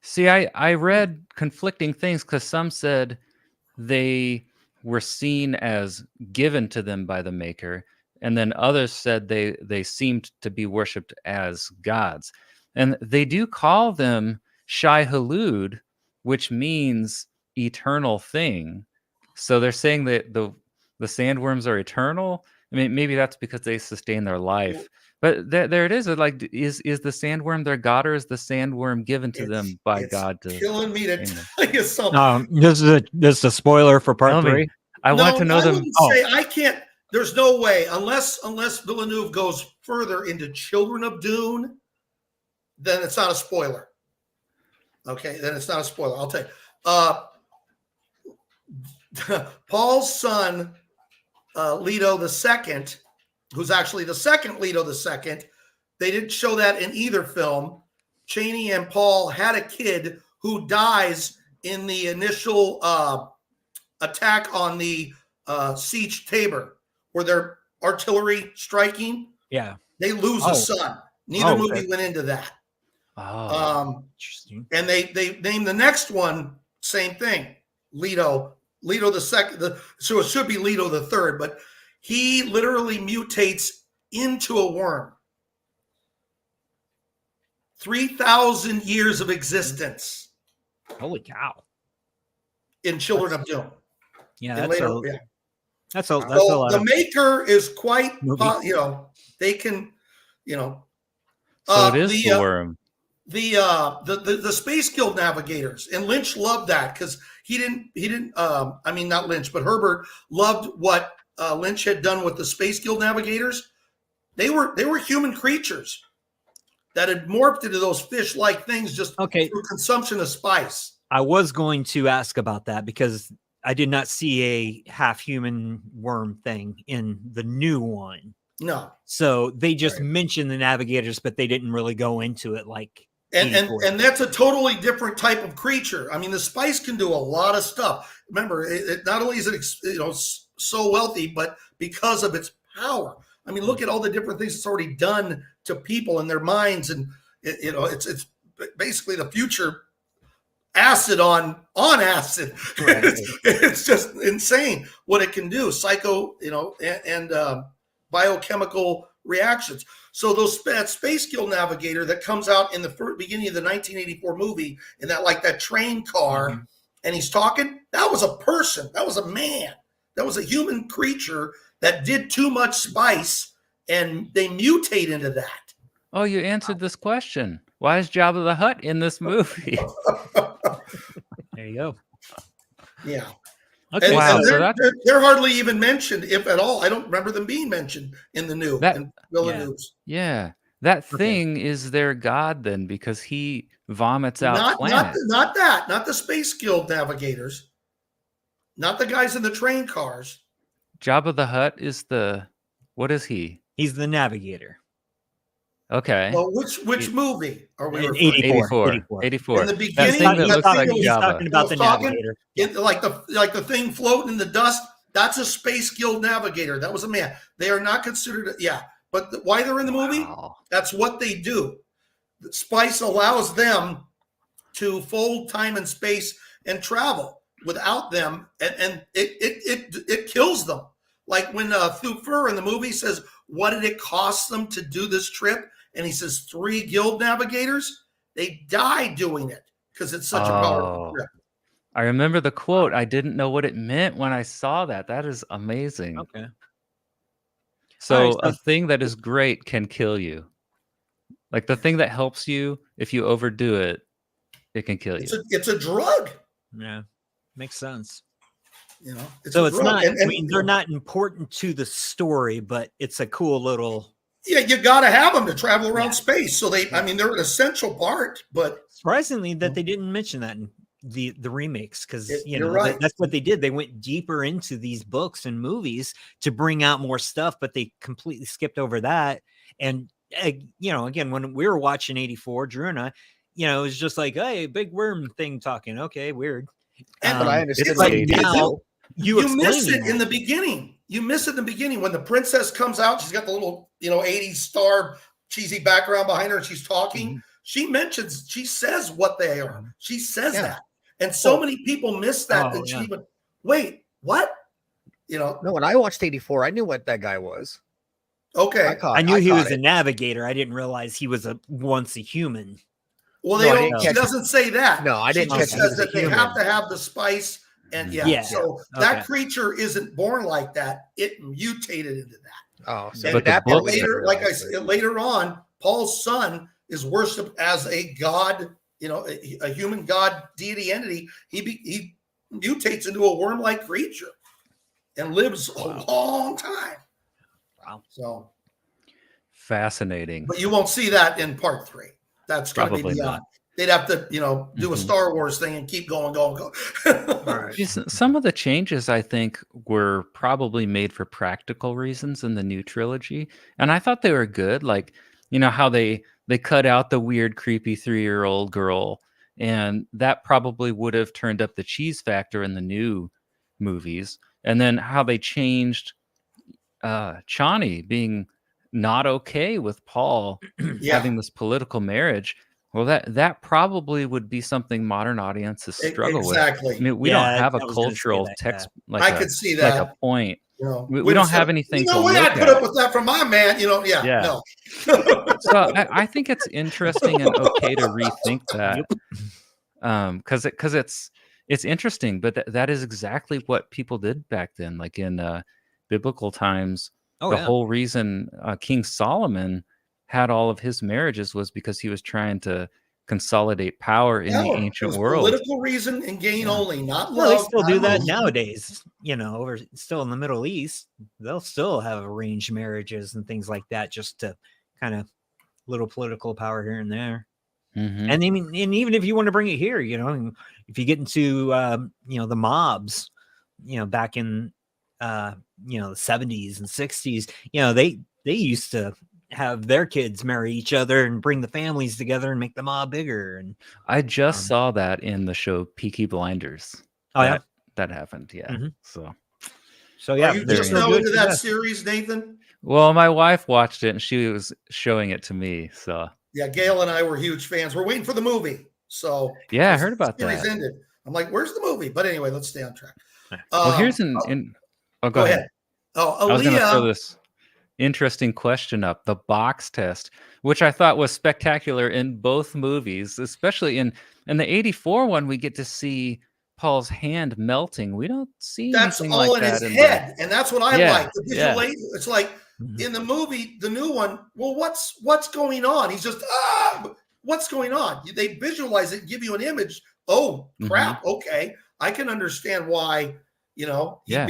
See, I read conflicting things because some said they were seen as given to them by the Maker, and then others said they seemed to be worshipped as gods. And they do call them Shai Hulud, which means eternal thing. So they're saying that the sandworms are eternal. I mean, maybe that's because they sustain their life. But there it is. Like, is the sandworm their god, or is the sandworm given to them by God? It's killing me to tell you something. This is a spoiler for part 3. I want to know them. Say I can't. There's no way unless Villeneuve goes further into Children of Dune, then it's not a spoiler. Okay, then it's not a spoiler. I'll tell you. Paul's son, Leto II, who's actually the second Leto II. They didn't show that in either film. Cheney and Paul had a kid who dies in the initial attack on the siege Tabor, where they're artillery striking. Yeah. They lose a son. Neither movie went into that. Interesting. And they named the next one, same thing, Leto the second. So it should be Leto the third, but he literally mutates into a worm. 3,000 years of existence. Holy cow! In Children of Dune. Yeah, that's a lot. The Maker is quite, they can, So it is the worm. The Space Guild navigators, and Lynch loved that because he didn't. I mean, not Lynch, but Herbert loved what Lynch had done with the Space Guild navigators. They were human creatures that had morphed into those fish-like things just through consumption of spice. I was going to ask about that because I did not see a half-human worm thing in the new one. No. So they just mentioned the navigators, but they didn't really go into it like. And that's a totally different type of creature. I mean, the spice can do a lot of stuff. Remember, it not only is it so wealthy, but because of its power. I mean, look at all the different things it's already done to people and their minds, and it's basically the future acid on acid. Right. It's just insane what it can do. Psycho, and biochemical reactions. So that Space Guild navigator that comes out in the beginning of the 1984 movie in that train car, and he's talking, that was a person. That was a man. That was a human creature that did too much spice, and they mutate into that. Oh, you answered this question. Why is Jabba the Hutt in this movie? There you go. Yeah. Okay. Wow. They're hardly even mentioned, if at all. I don't remember them being mentioned in the new Villeneuve's. Yeah. That thing is their god then, because he vomits out planets. Not the Space Guild navigators. Not the guys in the train cars. Jabba the Hutt is what is he? He's the navigator. Okay. Well, which movie are we In referring to? 84. 84. 84. In the That beginning, thing that he's looks like talking, he's Java. talking about the He was talking- navigator. Yeah. like the thing floating in the dust. That's a Space Guild navigator. That was a man. They are not considered. But why they're in the movie? Wow. That's what they do. Spice allows them to fold time and space and travel. Without them, and it kills them. Like when Thufir in the movie says, "What did it cost them to do this trip?" And he says, 3 guild navigators. They die doing it because it's such a powerful Oh. trip. I remember the quote. I didn't know what it meant when I saw that. That is amazing. Okay. So Alright, a so- thing that is great can kill you. Like the thing that helps you, if you overdo it, it can kill you. It's a drug. Yeah. Makes sense. You know, So a it's drug. not, And, I mean, they're not important to the story, but it's a cool little. Yeah, you got to have them to travel around Yeah. space. So they're an essential part. But Surprisingly, that they didn't mention that in the remakes, because You're right. that's what they did. They went deeper into these books and movies to bring out more stuff, but they completely skipped over that. And again, when we were watching 84, Drew and I, it was just like, hey, big worm thing talking. Okay, weird. And- But I it's understood like what they did, now though. you miss explaining it in that. the beginning. You miss it in the beginning when the princess comes out. She's got the little 80s star cheesy background behind her, and she's talking. Mhm. She says what they are. She says Yeah. that. And so many people miss that. Oh, She yeah. went, wait, what? No, when I watched 84, I knew what that guy was. Okay. I knew he caught was a navigator. I didn't realize he was once a human. Well, No, I didn't she catch it. doesn't say that. No, I didn't She catch just it. says He was a that they human. have to have the spice. And Yeah. so Okay. that creature isn't born like that. It mutated into that. Oh, so And But the that part book- we never later, like I realized, said, later on, Paul's son is worshipped as a god, a human god deity entity. He mutates into a worm-like creature and lives a long time. Wow. So, Fascinating. but you won't see that in part 3. That's going to be Probably beyond. not. They'd have to, do a Mhm. Star Wars thing and keep going. All right. Just some of the changes I think were probably made for practical reasons in the new trilogy, and I thought they were good. Like, how they cut out the weird, creepy 3-year-old girl, and that probably would have turned up the cheese factor in the new movies. And then how they changed Chani being not okay with Paul Yeah. having this political marriage. Well, that probably would be something modern audiences struggle with. Exactly. I mean, we Yeah, don't have a I was gonna say cultural that, text I could see like that. a point. We women don't say, have anything to what? look I'd put at. up with that from my man. Yeah. No. So I think it's interesting and okay to rethink that, because it's interesting. But that is exactly what people did back then. Like in biblical times, Oh, the yeah. whole reason King Solomon had all of his marriages was because he was trying to consolidate power in the It ancient was world. political reason and gain Yeah. only, not Well, love. they still not do that emotion. nowadays, or still in the Middle East. They'll still have arranged marriages and things like that, just to kind of little political power here and there. Mhm. And I mean, and even if you want to bring it here, if you get into the mobs, back in the 70s and 60s, they used to have their kids marry each other and bring the families together and make the mob bigger. And I just saw that in the show Peaky Blinders. oh yeah, that happened. Yeah. Mhm. So Are yeah, you they're just gonna now do it into to that death. series, Nathan? well, my wife watched it and she was showing it to me. So Yeah, Gail and I were huge fans. We're waiting for the movie. So yeah, I because heard the about series that. ended. I'm like, where's the movie? But anyway, let's stay on track. Well, here's Um, oh, go ahead. Oh, I was going to throw Aaliyah. this interesting question up, the box test, which I thought was spectacular in both movies, especially in the 84 one. We get to see Paul's hand melting. We don't see That's anything all like in his that head, and that's what I Yeah, like. The yeah. visual, it's like Mhm. in the movie, the new one. Well, what's going on? He's just what's going on? They visualize it, and give you an image. Oh crap! Okay, I can understand why. Yeah.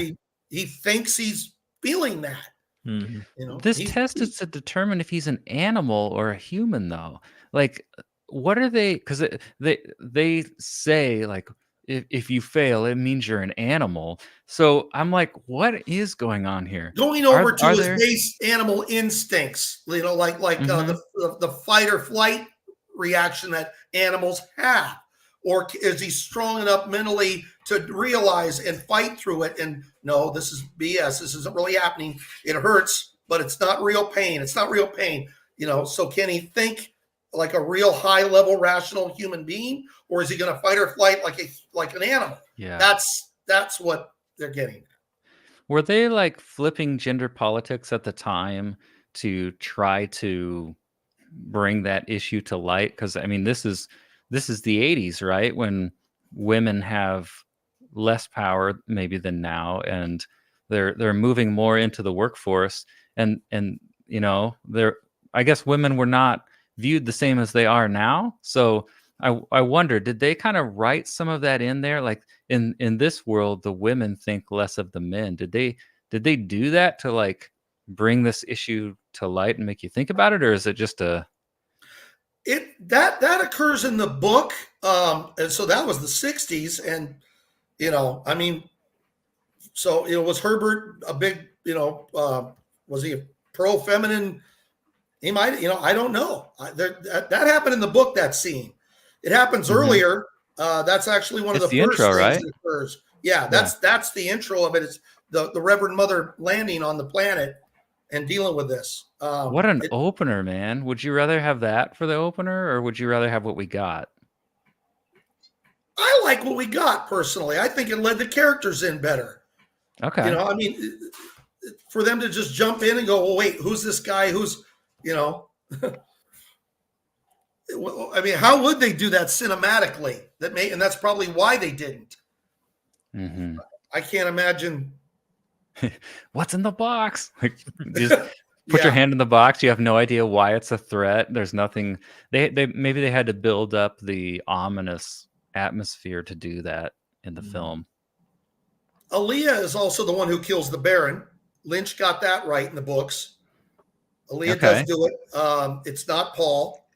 He thinks he's feeling that. Mhm. This He's- test is to determine if he's an animal or a human, though. Like, what are they? Because they say like, if you fail, it means you're an animal. So I'm like, what is going on here? Going over to Are his there? base animal instincts, like Mhm. the fight or flight reaction that animals have, or is he strong enough mentally to realize and fight through it? And no, this is BS. This isn't really happening. It hurts, but it's not real pain. It's not real pain. So can he think like a real high level rational human being, or is he going to fight or flight like an animal? Yeah. That's what they're getting. Were they like flipping gender politics at the time to try to bring that issue to light? Because I mean, this is the '80s, right? When women have less power maybe than now, and they're moving more into the workforce, and they're I guess women were not viewed the same as they are now. So I wonder, did they kind of write some of that in there? Like in this world, the women think less of the men. Did they do that to like bring this issue to light and make you think about it, or is it just a That occurs in the book, and so that was the '60s, and I mean, so was Herbert a big, was he a pro feminine? He might, I don't know. That happened in the book. That scene, it happens Mhm. earlier. That's actually one It's of the the first intro, things right? that occurs. Yeah, that's the intro of it. It's the Reverend Mother landing on the planet and dealing with this. What an opener, man. Would you rather have that for the opener, or would you rather have what we got? I like what we got personally. I think it led the characters in better. Okay. I mean, for them to just jump in and go, well, wait, who's this guy? Who's, I mean, how would they do that cinematically? And that's probably why they didn't. Mhm. I can't imagine. What's in the box? Like, just put your Yeah. hand in the box. You have no idea why it's a threat. There's nothing. They maybe they had to build up the ominous atmosphere to do that in the film. Aaliyah is also the one who kills the Baron. Lynch got that right in the books. Aaliyah Okay. does do it. It's not Paul.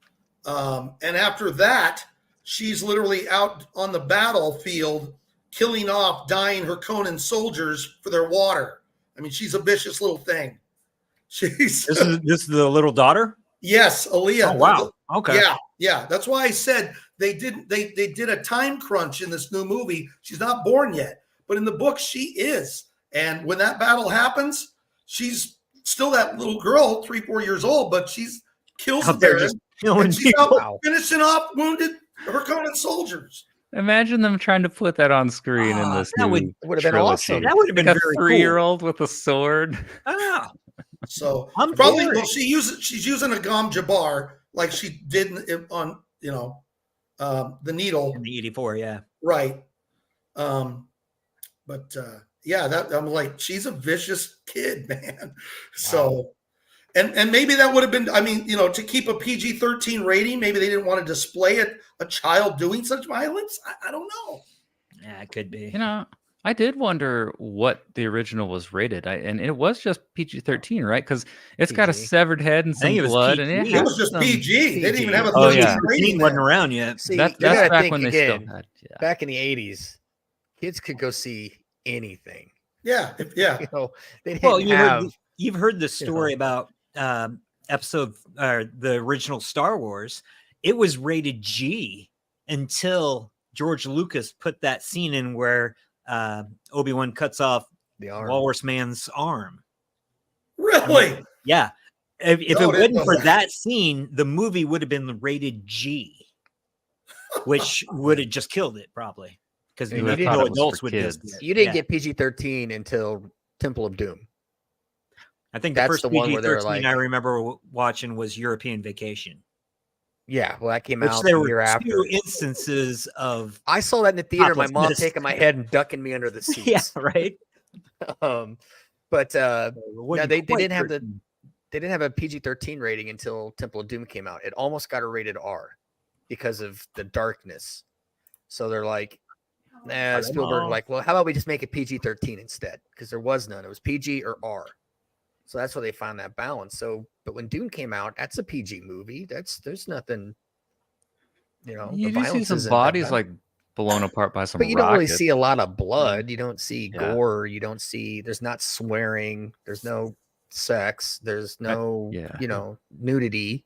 And after that, she's literally out on the battlefield, killing off, dying her Conan soldiers for their water. I mean, she's a vicious little thing. She's This is the little daughter. yes, Aaliyah. Oh wow. Okay. Yeah. That's why I said they did a time crunch in this new movie. She's not born yet, but in the book she is. And when that battle happens, she's still that little girl, 3-4 years old, but she's kills the Out there Baron. just killing And she's people. out finishing off wounded Conan soldiers. Imagine them trying to put that on screen in this that would- new It would have been trilogy. awesome. That would have been Like a very 3-year-old with a sword. cool. Ah, So I'm probably for it. well, she's using a Gom Jabbar like she did on the needle. in the 84, yeah. Right. But yeah, that I'm like, she's a vicious kid, man. So and maybe that would have been, I mean, to keep a PG-13 rating, maybe they didn't want to display a child doing such violence. I don't know. Yeah, it could be. I did wonder what the original was rated. And it was just PG-13, right? Because it's got a PG. seven head and I think some it was blood, and PG. it It was has just some- PG. They didn't even have a Oh, 13 yeah. rating. wasn't then. around yet. See, That's you gotta back think when they again, still had. Yeah. back in the 80s, kids could go see anything. Yeah. They They didn't Well, have. you've heard the story about episode the original Star Wars. It was rated G until George Lucas put that scene in where Obi-Wan cuts off the arm. Walrus Man's arm. Really? Yeah. If No, it I didn't wasn't know for that. that scene, the movie would have been rated G, which would have just killed it probably. Because You no would've thought it was adults for would kids. miss it. You didn't Yeah. get PG-13 until Temple of Doom. I think the that's first the one where they're PG-13 like- I remember watching was European Vacation, Yeah, well, that came which out there the were year two after. instances of I saw that in the theater. My Topless mom mist. taking my head and ducking me under the seats. yeah, right. But It no, wasn't they quite didn't have the 13. they didn't have a PG-13 rating until Temple of Doom came out. It almost got a rated R because of the darkness. So they're like, don't Spielberg, know. like, well, how about we just make it PG-13 instead? Because there was none. It was PG or R. So that's where they found that balance. So, but when Dune came out, that's a PG movie. There's nothing, You the do see violence some isn't that bodies bad. like blown apart by some But you don't really rockets. see a lot of blood. You don't see Yeah. gore. You don't see. There's not swearing. There's no sex. There's no yeah. nudity.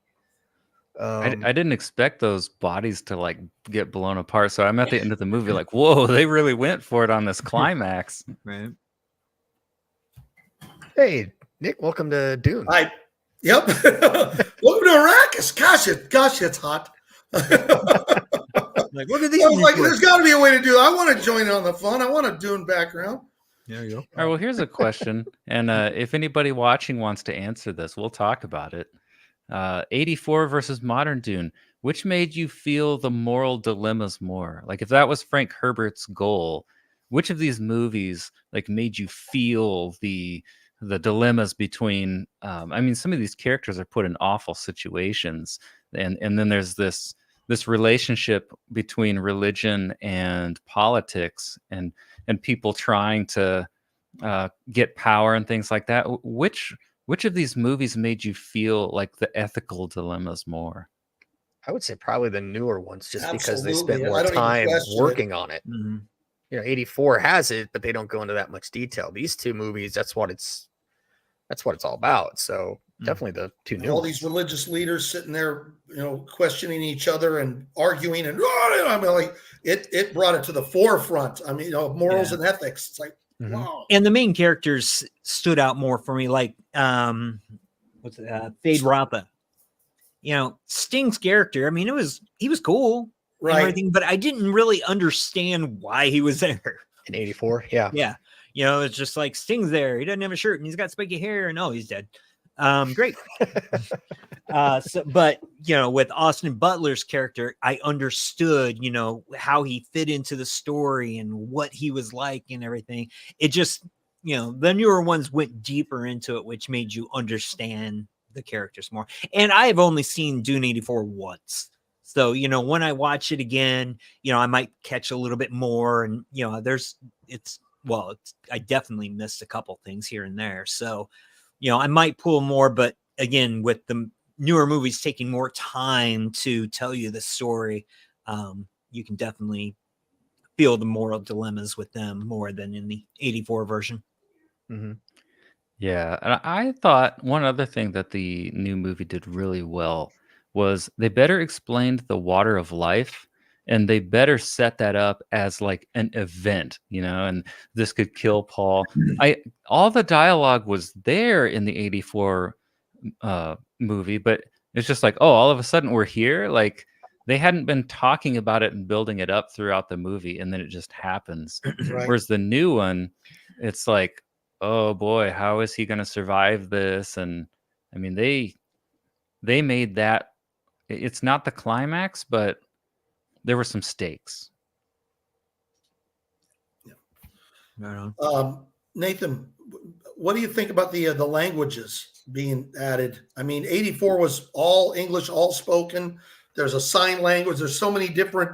I didn't expect those bodies to like get blown apart. So I'm at the end of the movie like, whoa, they really went for it on this climax. Right. Hey, Nick, welcome to Dune. Yep. Welcome to Arrakis. Gosh, it's hot. Like, look at these. I was like, there's got to be a way to do it. I want to join in on the fun. I want a Dune background. There you go. All right, well, here's a question. And if anybody watching wants to answer this, we'll talk about it. 84 versus modern Dune. Which made you feel the moral dilemmas more? Like if that was Frank Herbert's goal, which of these movies like made you feel the dilemmas between I mean, some of these characters are put in awful situations, and then there's this relationship between religion and politics and people trying to get power and things like that. Which of these movies made you feel like the ethical dilemmas more? I would say probably the newer ones, just because they Absolutely. spent I more don't even time question working on it. Mm-hmm. 84 has it, but they don't go into that much detail. These two movies, that's what it's all about. So definitely the two new All ones. these religious leaders sitting there, questioning each other and arguing, and I mean, like it brought it to the forefront. I mean, morals and ethics. It's like, wow. And the main characters stood out more for me, like Fade Rappa. Sting's character. I mean, he was cool, Right? and everything, but I didn't really understand why he was there. In 84, yeah. Yeah. It's just like Sting's there. He doesn't have a shirt and he's got spiky hair and he's dead. Great. But with Austin Butler's character, I understood, how he fit into the story and what he was like and everything. It just, the newer ones went deeper into it, which made you understand the characters more. And I have only seen Dune 84 once. So, when I watch it again, I might catch a little bit more, and, I definitely missed a couple things here and there. So, I might pull more, but again, with the newer movies taking more time to tell you the story, you can definitely feel the moral dilemmas with them more than in the 84 version. Mm-hmm. Yeah, and I thought one other thing that the new movie did really well was they better explained the water of life, and they better set that up as like an event, and this could kill Paul. All the dialogue was there in the 84 movie, but it's just like, oh, all of a sudden we're here. Like they hadn't been talking about it and building it up throughout the movie, and then it just happens. Right. Whereas the new one, it's like, oh boy, how is he going to survive this? And I mean, they made that. It's not the climax, but there were some stakes. Nathan, what do you think about the languages being added? I mean, 84 was all English, all spoken. There's a sign language. There's so many different,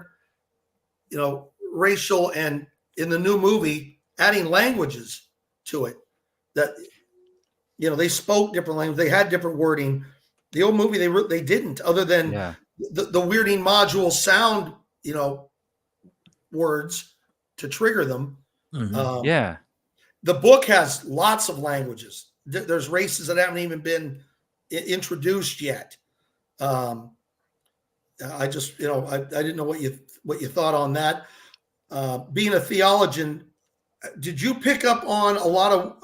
racial, and in the new movie, adding languages to it that, they spoke different language. They had different wording. The old movie, they didn't, other than the weirding module sound, words to trigger them. Mm-hmm. The book has lots of languages. There's races that haven't even been introduced yet. I just, I didn't know what you thought on that. Being a theologian, did you pick up on a lot of,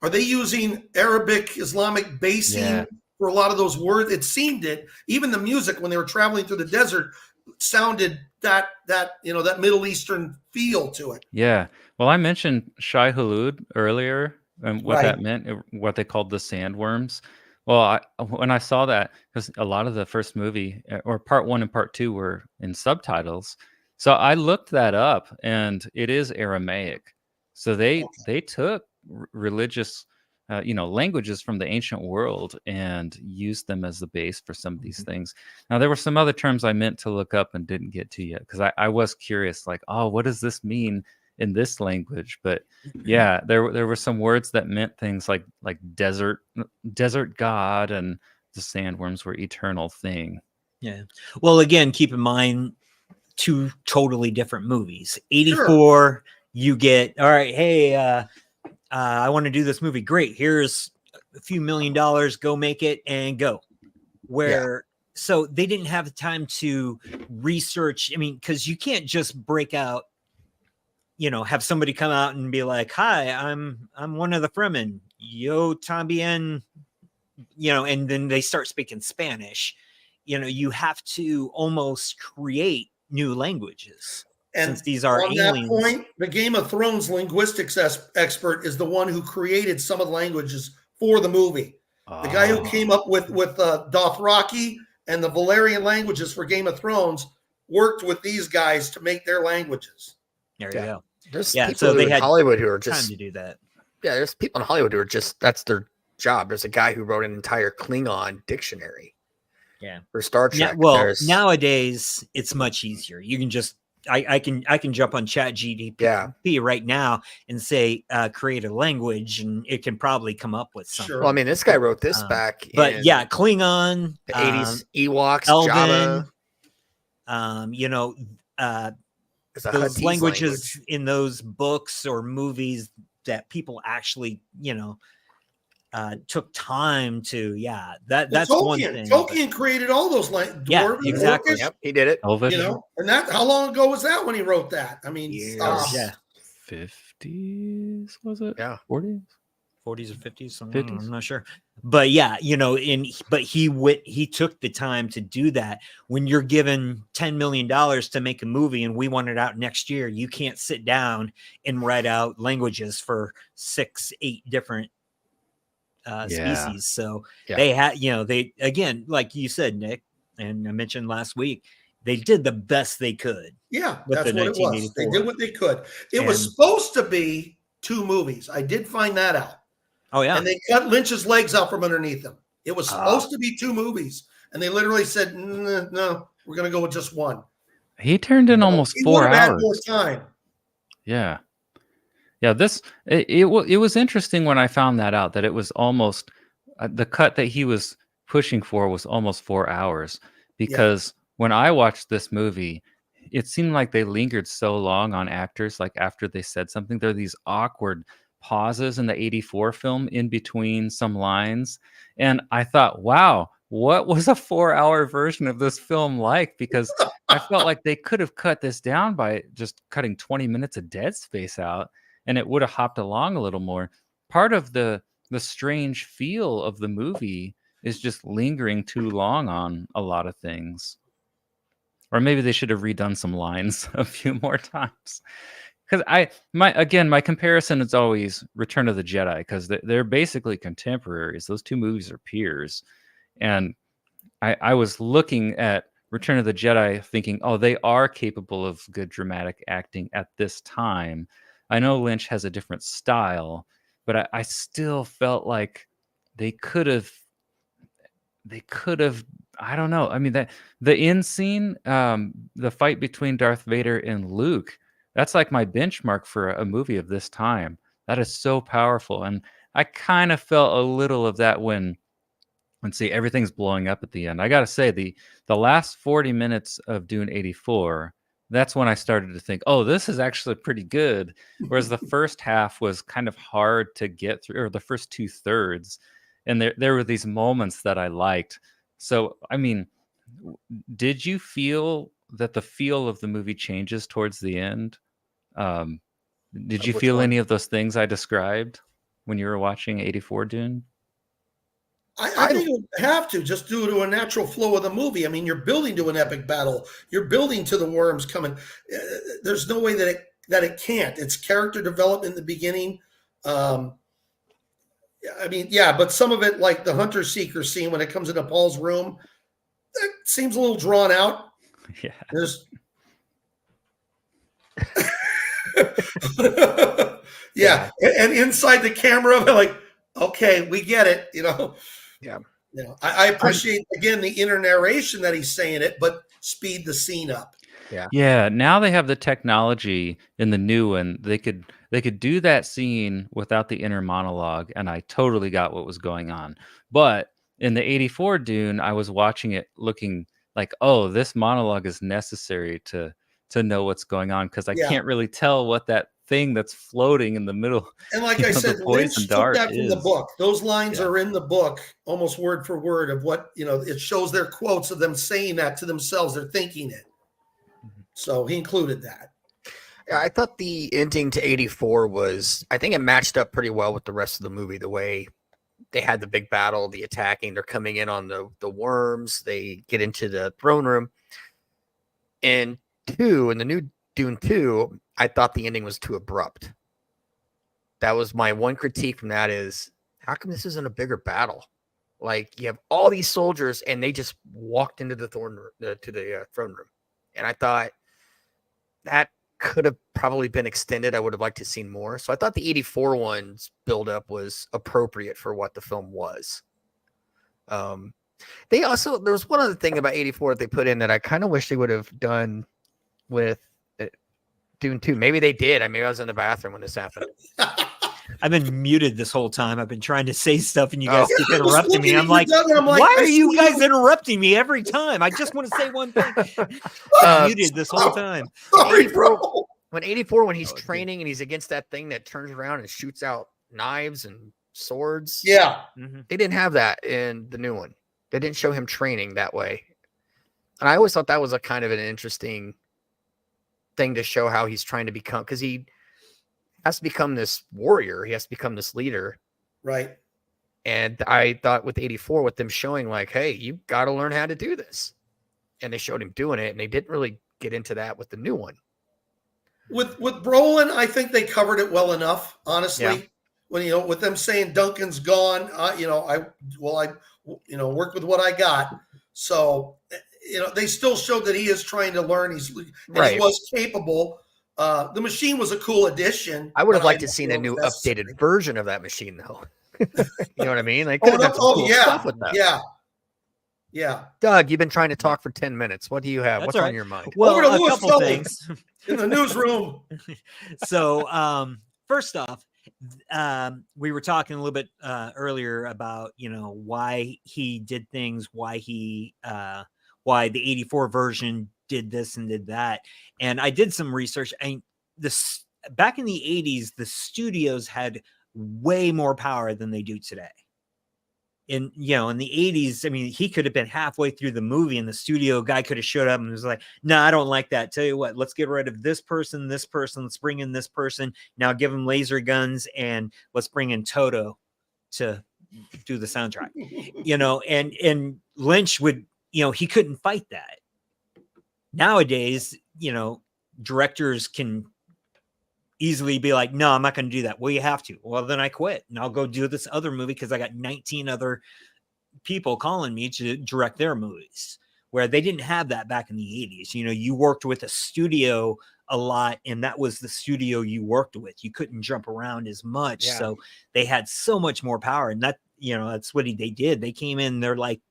are they using Arabic, Islamic basing for a lot of those words? It seemed it. Even the music when they were traveling through the desert sounded that Middle Eastern feel to it. Yeah. Well, I mentioned Shai Hulud earlier and what that meant, what they called the sandworms. Well, when I saw that, because a lot of the first movie, or part 1 and part 2, were in subtitles, so I looked that up, and it is Aramaic. So they took religious, languages from the ancient world and used them as the base for some of these things. Now, there were some other terms I meant to look up and didn't get to yet, because I was curious, like, oh, what does this mean in this language? But yeah, there were some words that meant things like desert god, and the sandworms were eternal thing. Yeah. Well, again, keep in mind two totally different movies. 84, you get, all right, hey, I want to do this movie. Great. Here's a few $1 million. Go make it and go. Where so they didn't have the time to research. I mean, because you can't just break out, have somebody come out and be like, "Hi, I'm one of the Fremen. Yo también," and then they start speaking Spanish. You have to almost create new languages. And since these are on aliens. that point, the Game of Thrones linguistics expert is the one who created some of the languages for the movie. The guy who came up with Dothraki and the Valyrian languages for Game of Thrones worked with these guys to make their languages. There you go. There's Yeah, people so they in had Hollywood who are Time just to do that. yeah. There's people in Hollywood who are just that's their job. There's a guy who wrote an entire Klingon dictionary. Yeah. For Star Trek. Well, nowadays it's much easier. You can just I can jump on Chat GDP right now and say create a language, and it can probably come up with something. Sure. Well, I mean, this guy wrote this back but in yeah, Klingon, the 80s, Ewoks, Elven, Java. It's a those Huttese languages language. in those books or movies that people actually, took time to. That's one thing. Tolkien created all those languages. Yeah, exactly. Yep, he did it. Elvish. And that how long ago was that when he wrote that? I mean, Years. Yeah. 50s was it? Yeah. 40s. 40s or 50s, 50s. I'm not sure. But yeah, but he took the time to do that. When you're given $10 million to make a movie and we want it out next year, you can't sit down and write out languages for 6-8 different species. So they had, they, again, like you said, Nick, and I mentioned last week, they did the best they could. Yeah, with that's the what it was. They 1984. did what they could. It was supposed to be 2 movies. I did find that out. Oh, yeah. And they cut Lynch's legs out from underneath him. It was supposed to be 2 movies. And they literally said, no, we're going to go with just one. He turned in almost 4 hours. Had more time. Yeah. Yeah, it was interesting when I found that out, that it was almost the cut that he was pushing for was almost 4 hours, because when I watched this movie, it seemed like they lingered so long on actors, like after they said something. There are these awkward pauses in the 84 film in between some lines, and I thought, wow, what was a 4-hour version of this film like? Because I felt like they could have cut this down by just cutting 20 minutes of dead space out, and it would have hopped along a little more. Part of the strange feel of the movie is just lingering too long on a lot of things. Or maybe they should have redone some lines a few more times. Because my comparison is always Return of the Jedi, because they're basically contemporaries. Those 2 movies are peers. And I was looking at Return of the Jedi thinking, oh, they are capable of good dramatic acting at this time. I know Lynch has a different style, but I still felt like they could have, I don't know. I mean, the end scene, the fight between Darth Vader and Luke, that's like my benchmark for a movie of this time. That is so powerful. And I kind of felt a little of that when everything's blowing up at the end. I got to say, the last 40 minutes of Dune 84, that's when I started to think, oh, this is actually pretty good. Whereas the first half was kind of hard to get through, or the first 2/3. And there were these moments that I liked. So, I mean, did you feel that the feel of the movie changes towards the end? Did you feel any of those things I described when you were watching 84 Dune? I think you have to, just due to a natural flow of the movie. I mean, you're building to an epic battle. You're building to the worms coming. There's no way that it can't. It's character development in the beginning. I mean, yeah, but some of it, like the hunter seeker scene when it comes into Paul's room, that seems a little drawn out. Yeah. There's and inside the camera, I'm like, okay, we get it, Yeah. I appreciate again the inner narration that he's saying it, but speed the scene up. Yeah. Now they have the technology in the new one. They could do that scene without the inner monologue, and I totally got what was going on. But in the 84 Dune, I was watching it looking like, oh, this monologue is necessary to to know what's going on, because I Yeah. can't really tell what that thing that's floating in the middle. And like You I know, the said, poison Lynch took dart that from the is. book. Those lines Yeah. are in the book, almost word for word of what, you know, it shows their quotes of them saying that to themselves. They're thinking it. So he included that. Yeah, I thought the ending to 84 was, I think it matched up pretty well with the rest of the movie. The way they had the big battle, the attacking, they're coming in on the worms, they get into the throne room. And in the new Dune 2, I thought the ending was too abrupt. That was my one critique from that is, how come this isn't a bigger battle? Like, you have all these soldiers and they just walked into the throne room. And I thought that could have probably been extended. I would have liked to have seen more. So I thought the 84 one's buildup was appropriate for what the film was. There was one other thing about 84 that they put in that I kind of wish they would have done with Dune 2. Maybe they did. I was in the bathroom when this happened. I've been muted this whole time. I've been trying to say stuff and you guys keep I was interrupting me. looking I'm at like, you, Doug, and I'm like, why I are you see guys you. interrupting me every time? I just want to say one thing. Muted this whole time. Sorry, bro. When 84, when he's training and he's against that thing that turns around and shoots out knives and swords. Yeah. They didn't have that in the new one. They didn't show him training that way. And I always thought that was a kind of an interesting thing to show how he's trying to become, because he has to become this warrior. He has to become this leader. Right. And I thought with 84, with them showing like, hey, you got to learn how to do this. And they showed him doing it. And they didn't really get into that with the new one. With Brolin, I think they covered it well enough, honestly. Yeah. When, you know, with them saying Duncan's gone, I worked with what I got. So, you know, they still showed that he is trying to learn. He was capable. The machine was a cool addition. I would have liked to seen a new updated version of that machine, though. You know what I mean? Like, could have done some cool stuff with that. Yeah. Yeah. Doug, you've been trying to talk for 10 minutes. What do you have? That's What's right. on your mind? Well, Over to a Louis couple Phillips things. in the newsroom. So, first off, we were talking a little bit earlier about, you know, why he did things, why the 84 version did this and did that. And I did some research. Back in the 80s, the studios had way more power than they do today. In the 80s, I mean, he could have been halfway through the movie and the studio guy could have showed up and was like, no, I don't like that. Tell you what, let's get rid of this person. Let's bring in this person. Now give him laser guns and let's bring in Toto to do the soundtrack, and Lynch would, he couldn't fight that. Nowadays, directors can easily be like, no, I'm not going to do that. Well, you have to. Well, then I quit and I'll go do this other movie because I got 19 other people calling me to direct their movies, where they didn't have that back in the 80s. You worked with a studio a lot and that was the studio you worked with. You couldn't jump around as much. Yeah. So they had so much more power, and that, that's what they did. They came in, they're like,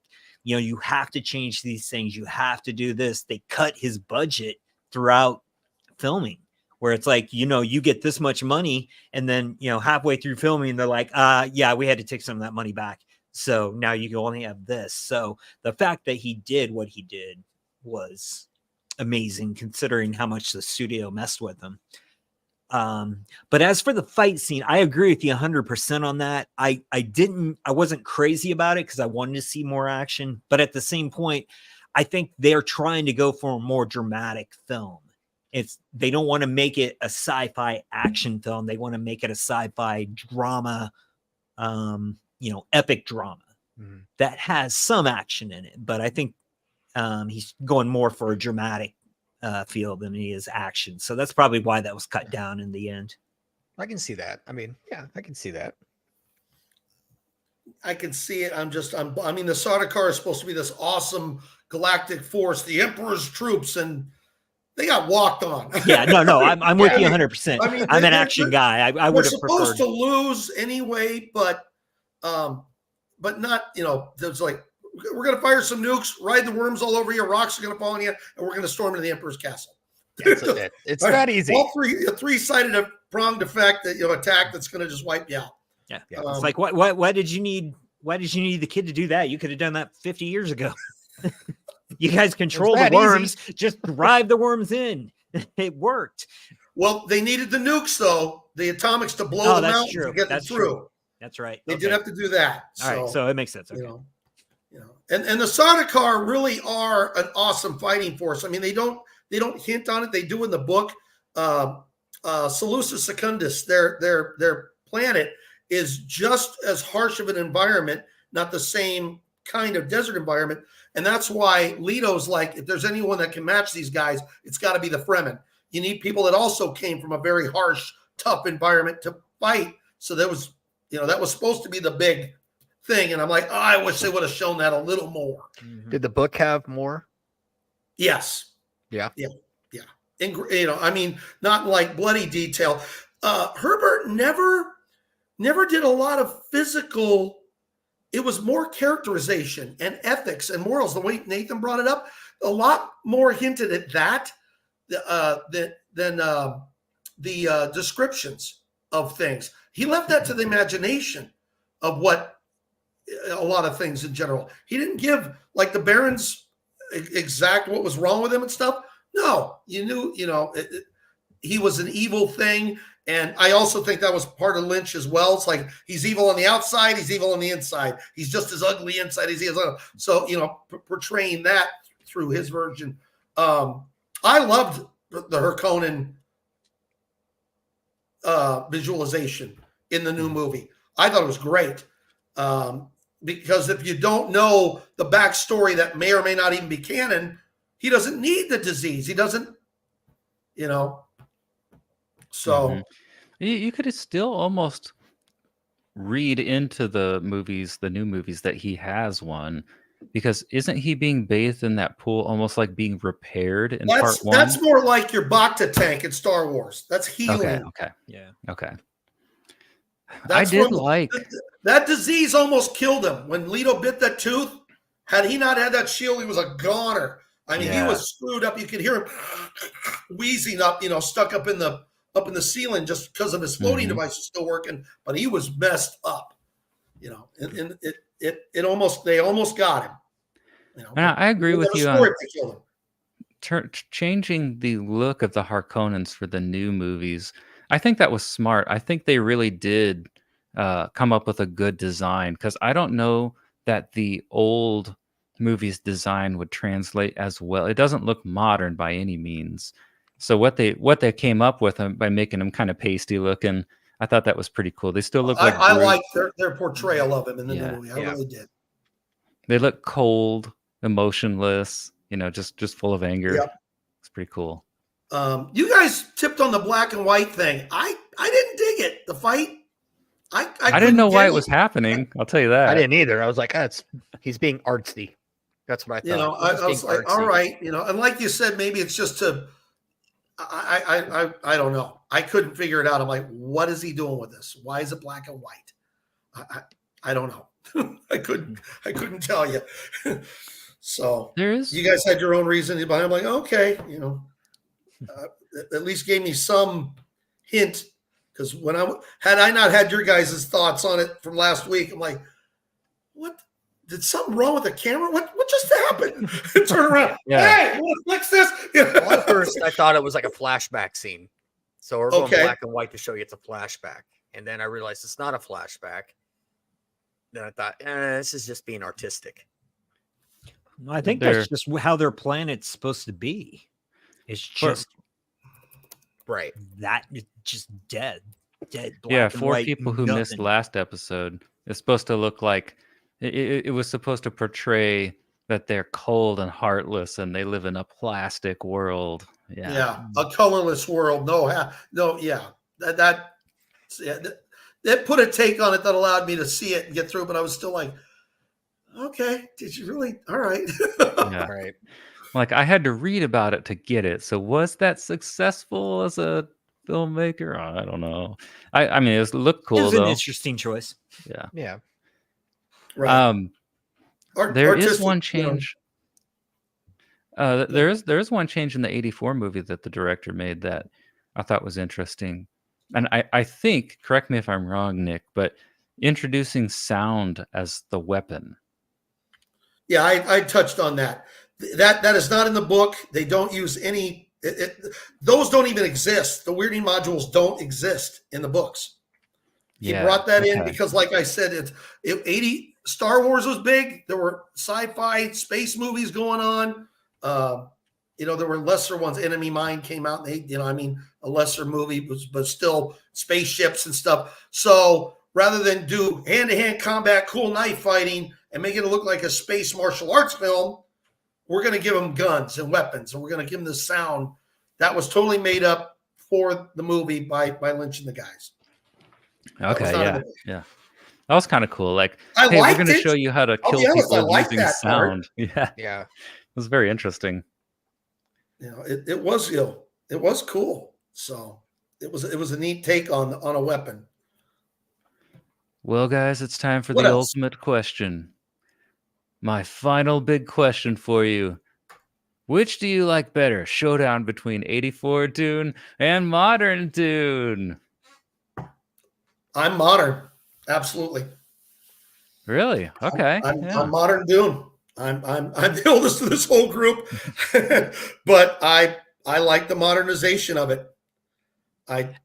you have to change these things. You have to do this. They cut his budget throughout filming, where it's like, you get this much money, and then, halfway through filming, they're like, yeah, we had to take some of that money back. So now you can only have this. So the fact that he did what he did was amazing, considering how much the studio messed with him. But as for the fight scene, I agree with you 100% on that. I wasn't crazy about it because I wanted to see more action. But at the same point, I think they're trying to go for a more dramatic film. They don't want to make it a sci-fi action film. They want to make it a sci-fi drama, epic drama that has some action in it. But I think he's going more for a dramatic feel than he is action. So that's probably why that was cut down in the end. I can see that. I mean, yeah, I can see that. I can see it. The Sardaukar is supposed to be this awesome galactic force, the Emperor's troops, and they got walked on. Yeah, no, I'm with you 100%. I'm an action guy. I would have supposed preferred to lose anyway, but not. There's like, we're gonna fire some nukes, ride the worms all over you, rocks are gonna fall on you, and we're gonna storm into the Emperor's castle. It's that easy. All three-sided pronged effect that attack that's gonna just wipe you out. Yeah. It's like, why did you need the kid to do that? You could have done that 50 years ago. You guys control the worms. Easy. Just drive the worms in. It worked. Well, they needed the nukes, though, the atomics to blow Oh, them that's out true. to get them That's through. true. That's right. They Okay. did have to do that. All right, so it makes sense. Okay. And the Sardaukar really are an awesome fighting force. I mean, they don't hint on it. They do in the book. Seleucus Secundus, their planet is just as harsh of an environment, not the same kind of desert environment. And that's why Leto's like, if there's anyone that can match these guys, it's got to be the Fremen. You need people that also came from a very harsh, tough environment to fight. So that was supposed to be the big thing. And I'm like, oh, I wish they would have shown that a little more. Mhm. Did the book have more? Yes. Yeah. And, I mean, not like bloody detail. Herbert never did a lot of physical. It was more characterization and ethics and morals. The way Nathan brought it up, a lot more hinted at that than the descriptions of things. He left that to the imagination of what a lot of things in general. He didn't give like the Baron's exact what was wrong with him and stuff. No, you knew, he was an evil thing. And I also think that was part of Lynch as well. It's like he's evil on the outside, he's evil on the inside. He's just as ugly inside as he is. So, portraying that through his version. I loved the Harkonnen visualization in the new movie. I thought it was great. Because if you don't know the backstory that may or may not even be canon, he doesn't need the disease. He doesn't, so. You could still almost read into the new movies, that he has one, because isn't he being bathed in that pool almost like being repaired in part one? That's more like your Bacta tank in Star Wars. That's healing. Okay. Yeah. Okay. That's I did when like that disease almost killed him. When Leto bit that tooth, had he not had that shield, he was a goner. I mean, he was screwed up. You could hear him wheezing up, stuck up in the ceiling just because of his floating device was still working, but he was messed up, and they almost got him. And I agree with you on to kill him. changing the look of the Harkonnens for the new movies. I think that was smart. I think they really did come up with a good design, because I don't know that the old movie's design would translate as well. It doesn't look modern by any means. So what they came up with by making them kind of pasty looking, I thought that was pretty cool. They still look like I like their portrayal of him in the new movie. I really did. They look cold, emotionless, just full of anger. Yep. It's pretty cool. You guys tipped on the black and white thing. I didn't dig it. The fight. I didn't know why it was happening. I'll tell you that. I didn't either. I was like, he's being artsy. That's what I thought. I was like, all right, and like you said, maybe it's just to. I don't know. I couldn't figure it out. I'm like, what is he doing with this? Why is it black and white? I don't know. I couldn't tell you. So you guys had your own reason behind. I'm like, okay, at least gave me some hint, because had I not had your guys' thoughts on it from last week, I'm like, what? Did something wrong with the camera? What just happened? Turn around. Yeah. Hey, fix this. Well, at first, I thought it was like a flashback scene. So we're going black and white to show you it's a flashback. And then I realized it's not a flashback. Then I thought, this is just being artistic. I think that's just how their planet's supposed to be. It's just right. That it's just dead. Black and for white, people who nothing. missed last episode, it's supposed to look like it was supposed to portray that they're cold and heartless and they live in a plastic world. Yeah, a colorless world. That put a take on it that allowed me to see it and get through. But I was still like, okay, did you really? All right. Yeah. Right. Like, I had to read about it to get it. So was that successful as a filmmaker? I don't know. I mean, it looked cool. It was though. an interesting choice. Yeah. Yeah. Right. There is one change. There is one change in the '84 movie that the director made that I thought was interesting, and I think, correct me if I'm wrong, Nick, but introducing sound as the weapon. Yeah, I touched on that. That is not in the book. They don't use any Those don't even exist. The weirding modules don't exist in the books. He Yeah. brought that in Okay. because, like I said, Star Wars was big. There were sci-fi space movies going on. There were lesser ones. Enemy Mine came out, and a lesser movie, but still spaceships and stuff. So rather than do hand-to-hand combat, cool knife fighting, and make it look like a space martial arts film, we're going to give them guns and weapons, and we're going to give them the sound that was totally made up for the movie by Lynch and the guys. Okay. Yeah. That was kind of cool. Like, I hey, we're liked going to it. show you how to I'll kill be honest, I people liked using that part. sound. Yeah. Yeah. It was very interesting. It was cool. So it was a neat take on a weapon. Well, guys, it's time for What the else? ultimate question. My final big question for you. Which do you like better? Showdown between 84 Dune and modern Dune. I'm modern. Absolutely. Really? Okay. I'm modern Dune. I'm the oldest of this whole group, but I like the modernization of it.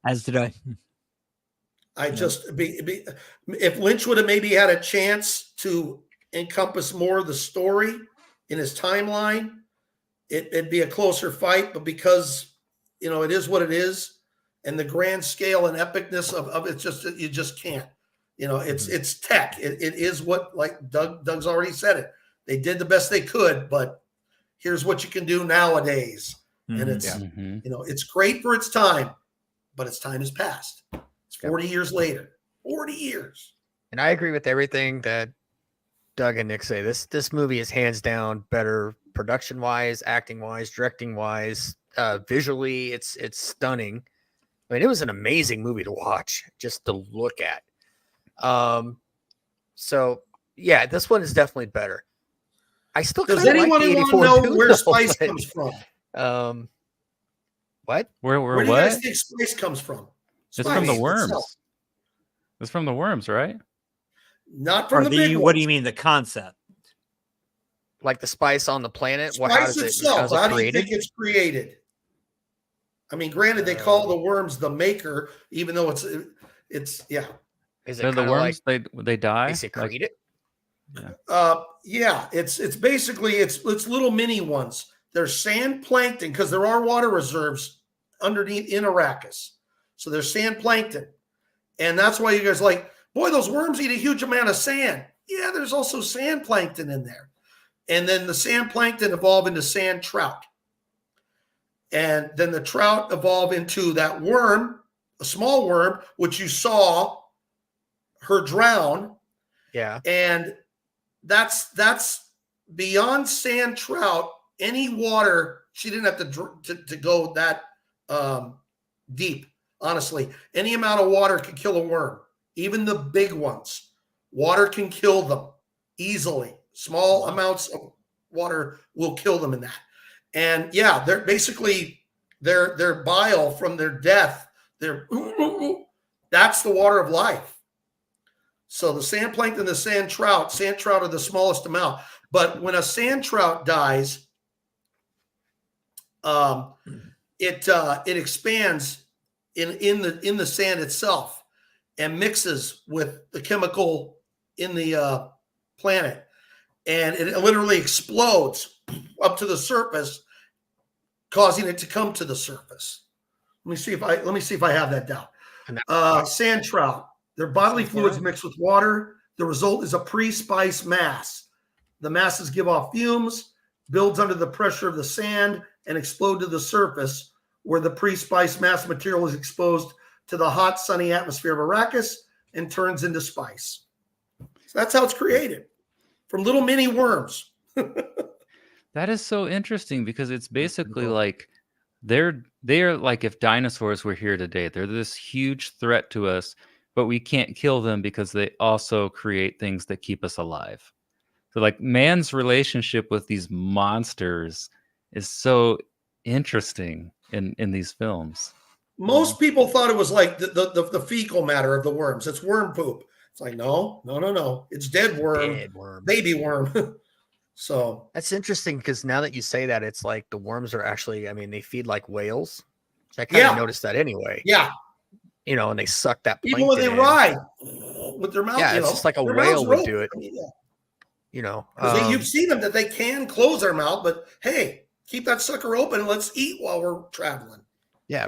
As did I. If Lynch would have maybe had a chance to encompass more of the story in his timeline, it'd be a closer fight. But because it is what it is, and the grand scale and epicness of it, you just can't. It's tech. It is what, like Doug's already said it. They did the best they could, but here's what you can do nowadays. And it's it's great for its time, but its time has passed. It's 40 years later. 40 years. And I agree with everything that Doug and Nick say. This movie is hands down better production wise, acting wise, directing wise, visually. It's stunning. I mean, it was an amazing movie to watch, just to look at. So yeah, this one is definitely better. I still does anyone want to know where spice comes from? What? Where do you guys think spice comes from? It's from the worms. It's from the worms, right? Not from the big ones. What do you mean, the concept? Like the spice on the planet? Spice itself. How do you think it's created? I mean, granted, they call the worms the maker, even though it's yeah. Is it the worms? Like, they die. They secrete it. Yeah. It's basically it's little mini ones. There's sand plankton because there are water reserves underneath in Arrakis, so there's sand plankton, and that's why you guys like, boy, those worms eat a huge amount of sand. Yeah, there's also sand plankton in there, and then the sand plankton evolve into sand trout, and then the trout evolve into that worm, a small worm, which you saw her drown. Yeah, and that's beyond sand trout. Any water, she didn't have to go that deep. Honestly, any amount of water can kill a worm, even the big ones. Water can kill them easily. Small amounts of water will kill them in that. And yeah, they're basically their bile from their death. That's the water of life. So the sand plankton, the sand trout are the smallest amount. But when a sand trout dies, it expands in the sand itself and mixes with the chemical in the planet, and it literally explodes up to the surface, causing it to come to the surface. Let me see if I have that down. Sand trout. Their bodily fluids mix with water. The result is a pre-spice mass. The masses give off fumes, builds under the pressure of the sand, and explode to the surface, where the pre-spice mass material is exposed to the hot, sunny atmosphere of Arrakis and turns into spice. So that's how it's created, from little mini worms. That is so interesting because it's basically like they're like if dinosaurs were here today. They're this huge threat to us, but we can't kill them because they also create things that keep us alive. So like man's relationship with these monsters is so interesting in these films. Most people thought it was like the fecal matter of the worms. It's worm poop. It's like, no. It's dead worm. Dead worm. Baby worm. So That's interesting because now that you say that, it's like the worms are actually, I mean, they feed like whales. I kind of Yeah. noticed that anyway. yeah, You know, and they suck that even when they plankton in. ride with their mouth, Yeah, it's just like a their whale mouths would are do open. it. I mean, yeah. You know, 'Cause you've seen them that they can close their mouth, but hey, keep that sucker open and let's eat while we're traveling. yeah,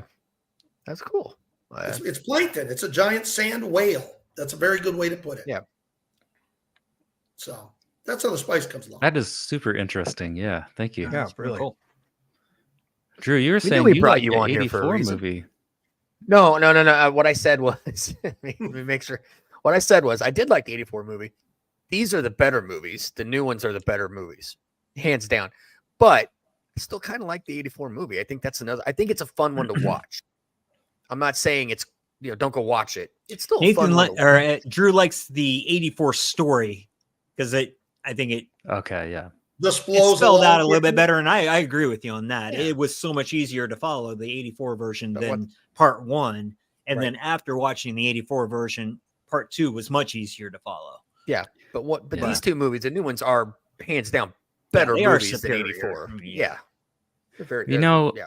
that's cool. It's plankton. It's a giant sand whale. That's a very good way to put it. Yeah. So that's how the spice comes along. That is super interesting. Yeah, thank you. Yeah, it's pretty cool. Drew, you were We knew saying we you brought liked you the on here for a 84 reason. movie. No. What I said was, let me make sure. What I said was, I did like the 84 movie. These are the better movies. The new ones are the better movies, hands down. But I still kind of like the 84 movie. I think that's I think it's a fun one to watch. I'm not saying it's, don't go watch it. It's still a fun one to watch. Drew likes the 84 story because I think it Okay, yeah. This it's flows spelled out along a little bit here. better, and I agree with you on that. Yeah. It was so much easier to follow the 84 version But than part 1, and Right. then after watching the 84 version, part 2 was much easier to follow. Yeah. But Yeah. these two movies, the new ones are hands down better they are movies than superior. 84. I mean, Yeah. They're very, You know, yeah.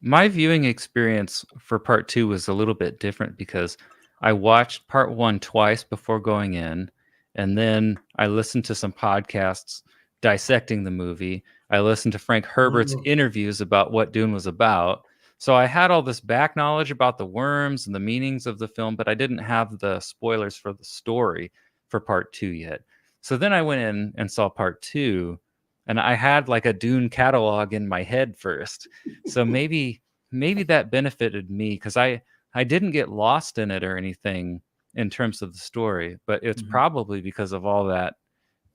my viewing experience for part 2 was a little bit different because I watched part 1 twice before going in, and then I listened to some podcasts dissecting the movie. I listened to Frank Herbert's interviews about what Dune was about. So I had all this back knowledge about the worms and the meanings of the film, but I didn't have the spoilers for the story for part 2 yet. So then I went in and saw part 2, and I had like a Dune catalog in my head first. So maybe that benefited me because I didn't get lost in it or anything in terms of the story, but it's Mhm. probably because of all that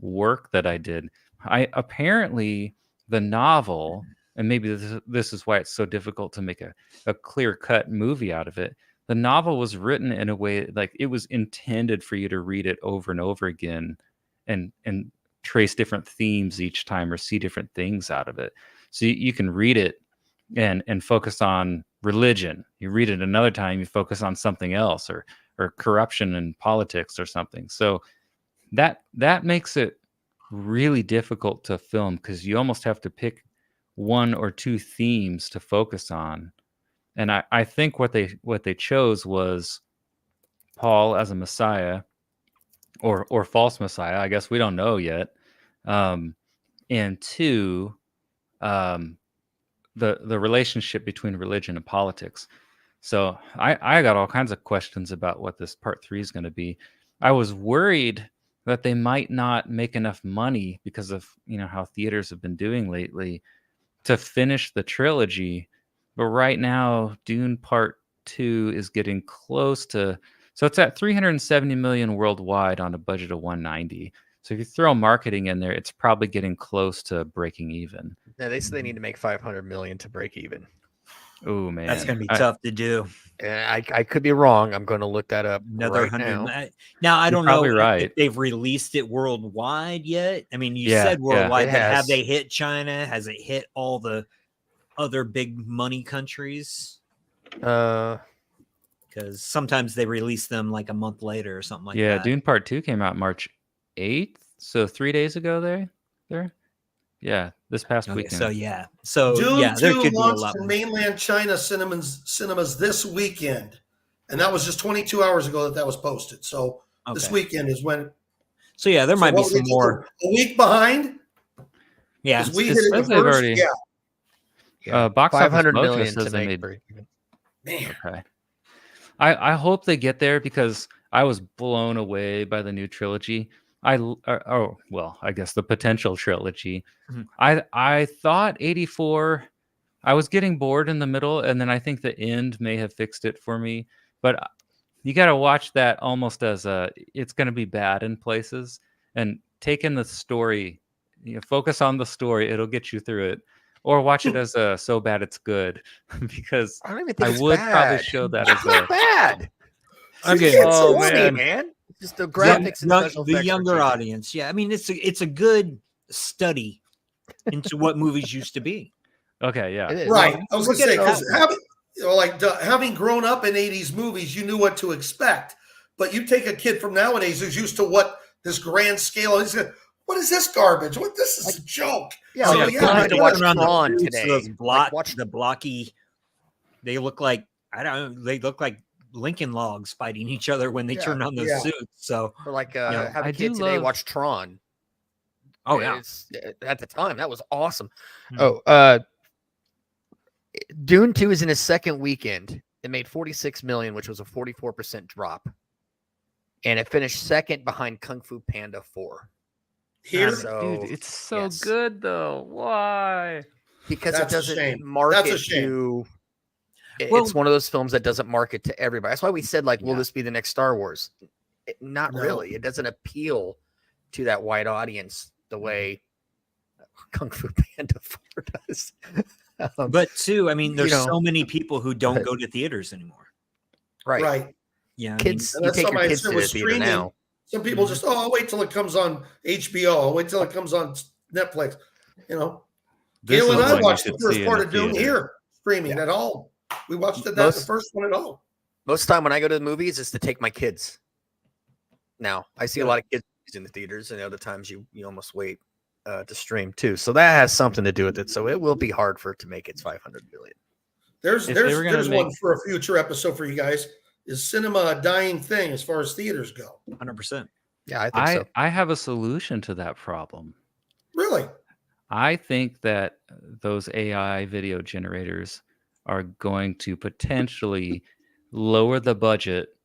work that I did. I apparently the novel, and maybe this is why it's so difficult to make a clear-cut movie out of it. The novel was written in a way like it was intended for you to read it over and over again and trace different themes each time or see different things out of it. So you can read it and focus on religion. You read it another time, you focus on something else or corruption and politics or something. So that makes it really difficult to film because you almost have to pick one or two themes to focus on. And I think what they chose was Paul as a Messiah or false Messiah. I guess we don't know yet. And two, the relationship between religion and politics. So I got all kinds of questions about what this part 3 is going to be. I was worried that they might not make enough money because of how theaters have been doing lately to finish the trilogy. But right now, Dune Part 2 is getting close to, so it's at 370 million worldwide on a budget of 190. So if you throw marketing in there, it's probably getting close to breaking even. Yeah, they say they need to make 500 million to break even. Oh man, That's going to be tough to do. And I could be wrong. I'm going to look that up Another right 100. now. Now I You're don't know probably right. if they've released it worldwide yet. I mean, you Yeah, said worldwide, it but have has. they hit China? Has it hit all the other big money countries? Because sometimes they release them like a month later or something like yeah, that. Dune Part 2 came out March 8th, so 3 days ago there. Yeah, this past Okay, weekend. so yeah, so Dune yeah, there 2 could be a launched lot in more. mainland China cinemas this weekend. And that was just 22 hours ago that was posted. So this Okay. weekend is when. So yeah, there So might be what were some they more. A week behind? Yeah, Because we it's- hit it says the they've first. already- Yeah. Box Office 500 Mojo million says to they make made. break even. Man. Okay. I hope they get there because I was blown away by the new trilogy. I guess the potential trilogy. Mhm. I thought 84. I was getting bored in the middle, and then I think the end may have fixed it for me. But you got to watch that almost as it's going to be bad in places, and take in the story. Focus on the story; it'll get you through it. Or watch it as a so bad it's good, because I don't even think I it's would bad. probably show that as It's not bad. Okay. It's Oh funny. man, man. It's just the graphics and special the effects. younger were cheap. audience. Yeah, I mean it's a good study into what movies used to be. Okay, yeah. It is. Right. I was going Look to at say, it because that having grown up in 80s movies, you knew what to expect. But you take a kid from nowadays who's used to what this grand scale is. what is this garbage? What this is a joke. Yeah, So, like, yeah, go I ahead to get watch it. Tron suits, today. Those Like, watch the blocky. They look like they look like Lincoln logs fighting each other when they Yeah, turn on those yeah. suits. So or like know, have a I kid do today love- watch Tron. oh yeah, It's, at the time that was awesome. Mhm. Oh, Dune 2 is in its second weekend. It made 46 million, which was a 44% drop. And it finished second behind Kung Fu Panda 4. Here, So, Dude, it's so yes. good though. Why? Because That's it a doesn't shame. market That's a shame. to Well- it's one of those films that doesn't market to everybody. That's why we said, like, will Yeah. this be the next Star Wars? Not No. really. It doesn't appeal to that wide audience the way Kung Fu Panda 4 does. but too, I mean, there's you know, so many people who don't ahead. go to theaters anymore. right. Yeah, Kids, And you that's take your somebody kids said to the with theater streaming. now. Some people Mhm. just, I'll wait till it comes on HBO. I'll wait till it comes on Netflix. You know, This Gail is and I one you watched the should first see in part a of Dune theater. here, streaming at home. We watched it the first one at home. Most of the time when I go to the movies, it's to take my kids. Now, I see a Yeah. lot of kids in the theaters, and other times you almost wait to stream too. So that has something to do with it. So it will be hard for it to make its 500 million. There's If they were gonna one make- for a future episode for you guys. Is cinema a dying thing as far as theaters go? 100%. Yeah, I think so. I have a solution to that problem. Really? I think that those AI video generators are going to potentially lower the budget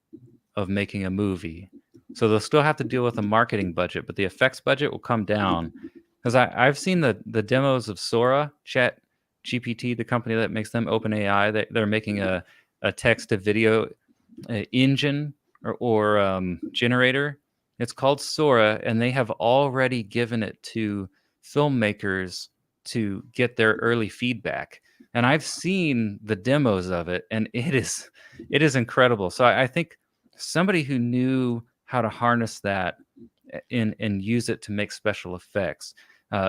of making a movie. So they'll still have to deal with a marketing budget, but the effects budget will come down. Because I've seen the demos of Sora, Chat GPT, the company that makes them, OpenAI, they're making a text to video engine or generator. It's called Sora, and they have already given it to filmmakers to get their early feedback. And I've seen the demos of it, and it is incredible. So I think somebody who knew how to harness that and use it to make special effects.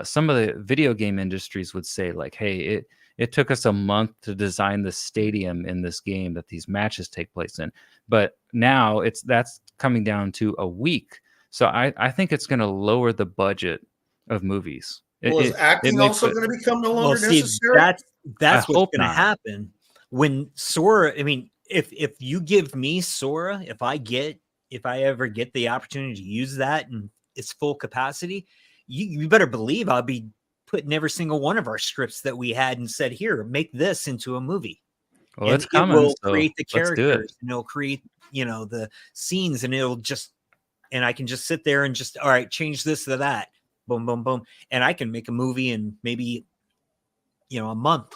Some of the video game industries would say, like, hey, it took us a month to design the stadium in this game that these matches take place in, but now that's coming down to a week. So I think it's going to lower the budget of movies. Well, is acting may also put- going to become no Well, longer see, necessary? that's I what's hope going to not. happen when Sora. I mean, if you give me Sora, if I ever get the opportunity to use that in its full capacity, you better believe I'll be putting every single one of our scripts that we had and said, here, make this into a movie. Well, And it's coming. It will so create the let's do it. characters, and it'll create, the scenes, and and I can just sit there and just, all right, change this to that. Boom, boom, boom. And I can make a movie in maybe, a month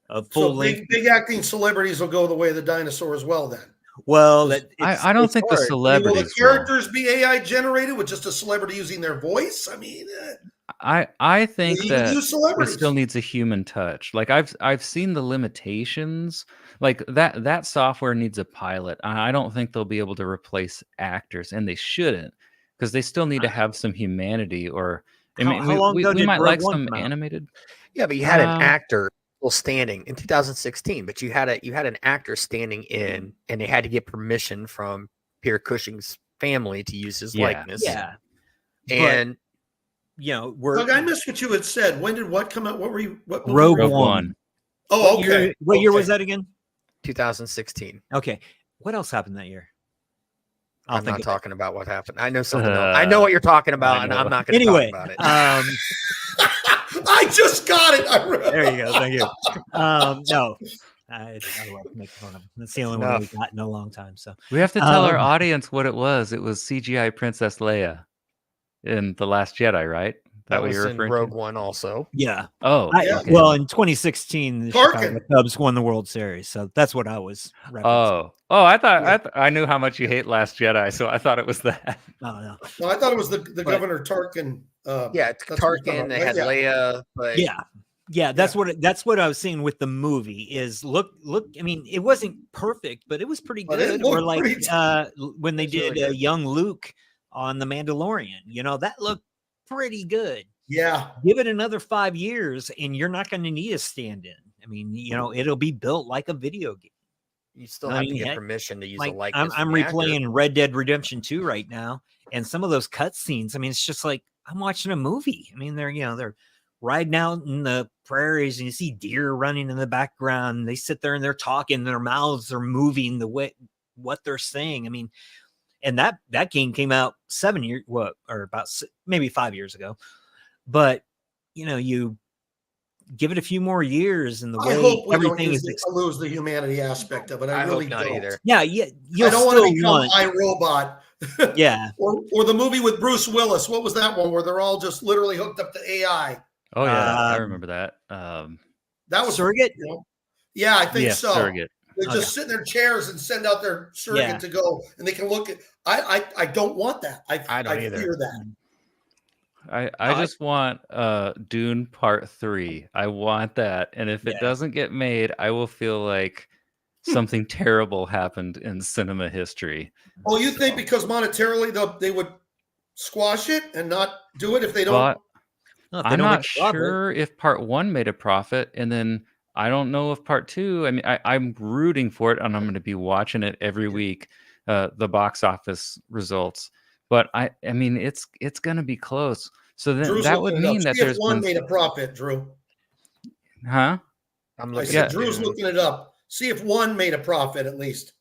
of full So length. big acting celebrities will go the way of the dinosaur as well then. Well, I don't think the I mean, will celebrities the characters be AI generated with just a celebrity using their voice? I mean, I think you that use it celebrities. still needs a human touch. Like I've seen the limitations. Like that software needs a pilot. I don't think they'll be able to replace actors, and they shouldn't, because they still need to have some humanity. Or I mean, How long ago we did might Rogue like One some come out? animated. Yeah, but you had an Um, actor still standing in 2016, but you had an actor standing in, and they had to get permission from Pierre Cushing's family to use his Yeah. likeness. Yeah. And We're Doug, I missed what you had said. When did what come out? What were you? What movie Rogue were you- Rogue One. One. Oh, okay. What year was Okay. that again? 2016. Okay. What else happened that year? I'm not of it. talking about what happened. I know something. else. I know what you're talking about, and know. I'm not going to Anyway, talk about it. I just got it. there you go. Thank you. No, I love making fun of him. That's the only one Enough. we've got in a long time. So We have to tell our Um, audience what it was. It was CGI Princess Leia in The Last Jedi, right? that what was you're in referring Rogue to? One also. yeah. Oh, Yeah. okay. Well, in 2016, the Tarkin. Chicago Cubs won the World Series, so that's what I was referencing. Oh, I thought Yeah. I knew how much you hate Last Jedi, so I thought it was that. No. No, I thought it was the Governor Tarkin. Yeah, that's what you're talking Tarkin. about, They right? had Yeah. Leia, but Yeah, that's what I was saying with the movie is look. I mean, it wasn't perfect, but it was pretty But it good. Or looked like pretty- when they It's really did good. young Luke on The Mandalorian, that looked pretty good. Yeah. Give it another 5 years, and you're not going to need a stand-in. I mean, it'll be built like a video game. you still I have mean, to get heck, permission to use a Like likeness. I'm from the actor. replaying Red Dead Redemption 2 right now, and some of those cutscenes. I mean, it's just like I'm watching a movie. I mean, they're riding out in the prairies and you see deer running in the background. They sit there and they're talking, their mouths are moving the way what they're saying. I mean, and that game came out 7 years, maybe 5 years ago. But you give it a few more years, and the I way hope we don't everything is. lose the humanity aspect of it. I I really hope not don't. either. Yeah, you'll I don't want to still become want. iRobot. Yeah, or the movie with Bruce Willis. What was that one where they're all just literally hooked up to AI? Oh yeah, I remember that. That was Surrogate. Yeah, I think Yes, so. Surrogate. They just sit in their chairs and send out their surrogate to go, and they can look at. I don't want that. I don't either. fear that. I just want Dune Part 3. I want that. And if it Yeah. doesn't get made, I will feel like something terrible happened in cinema history. Oh, you think because monetarily they would squash it and not do it if they don't? Well, Well, if they I'm don't not make a profit. sure if Part 1 made a profit, and then I don't know if Part 2. I mean, I'm rooting for it, and I'm going to be watching it every week, the box office results. But I mean, it's going to be close. So then Drew's that would looking it up. mean that See if there's one been, made a profit, Drew. huh? I'm I looking said at Drew's Dune. looking it up. See if one made a profit at least.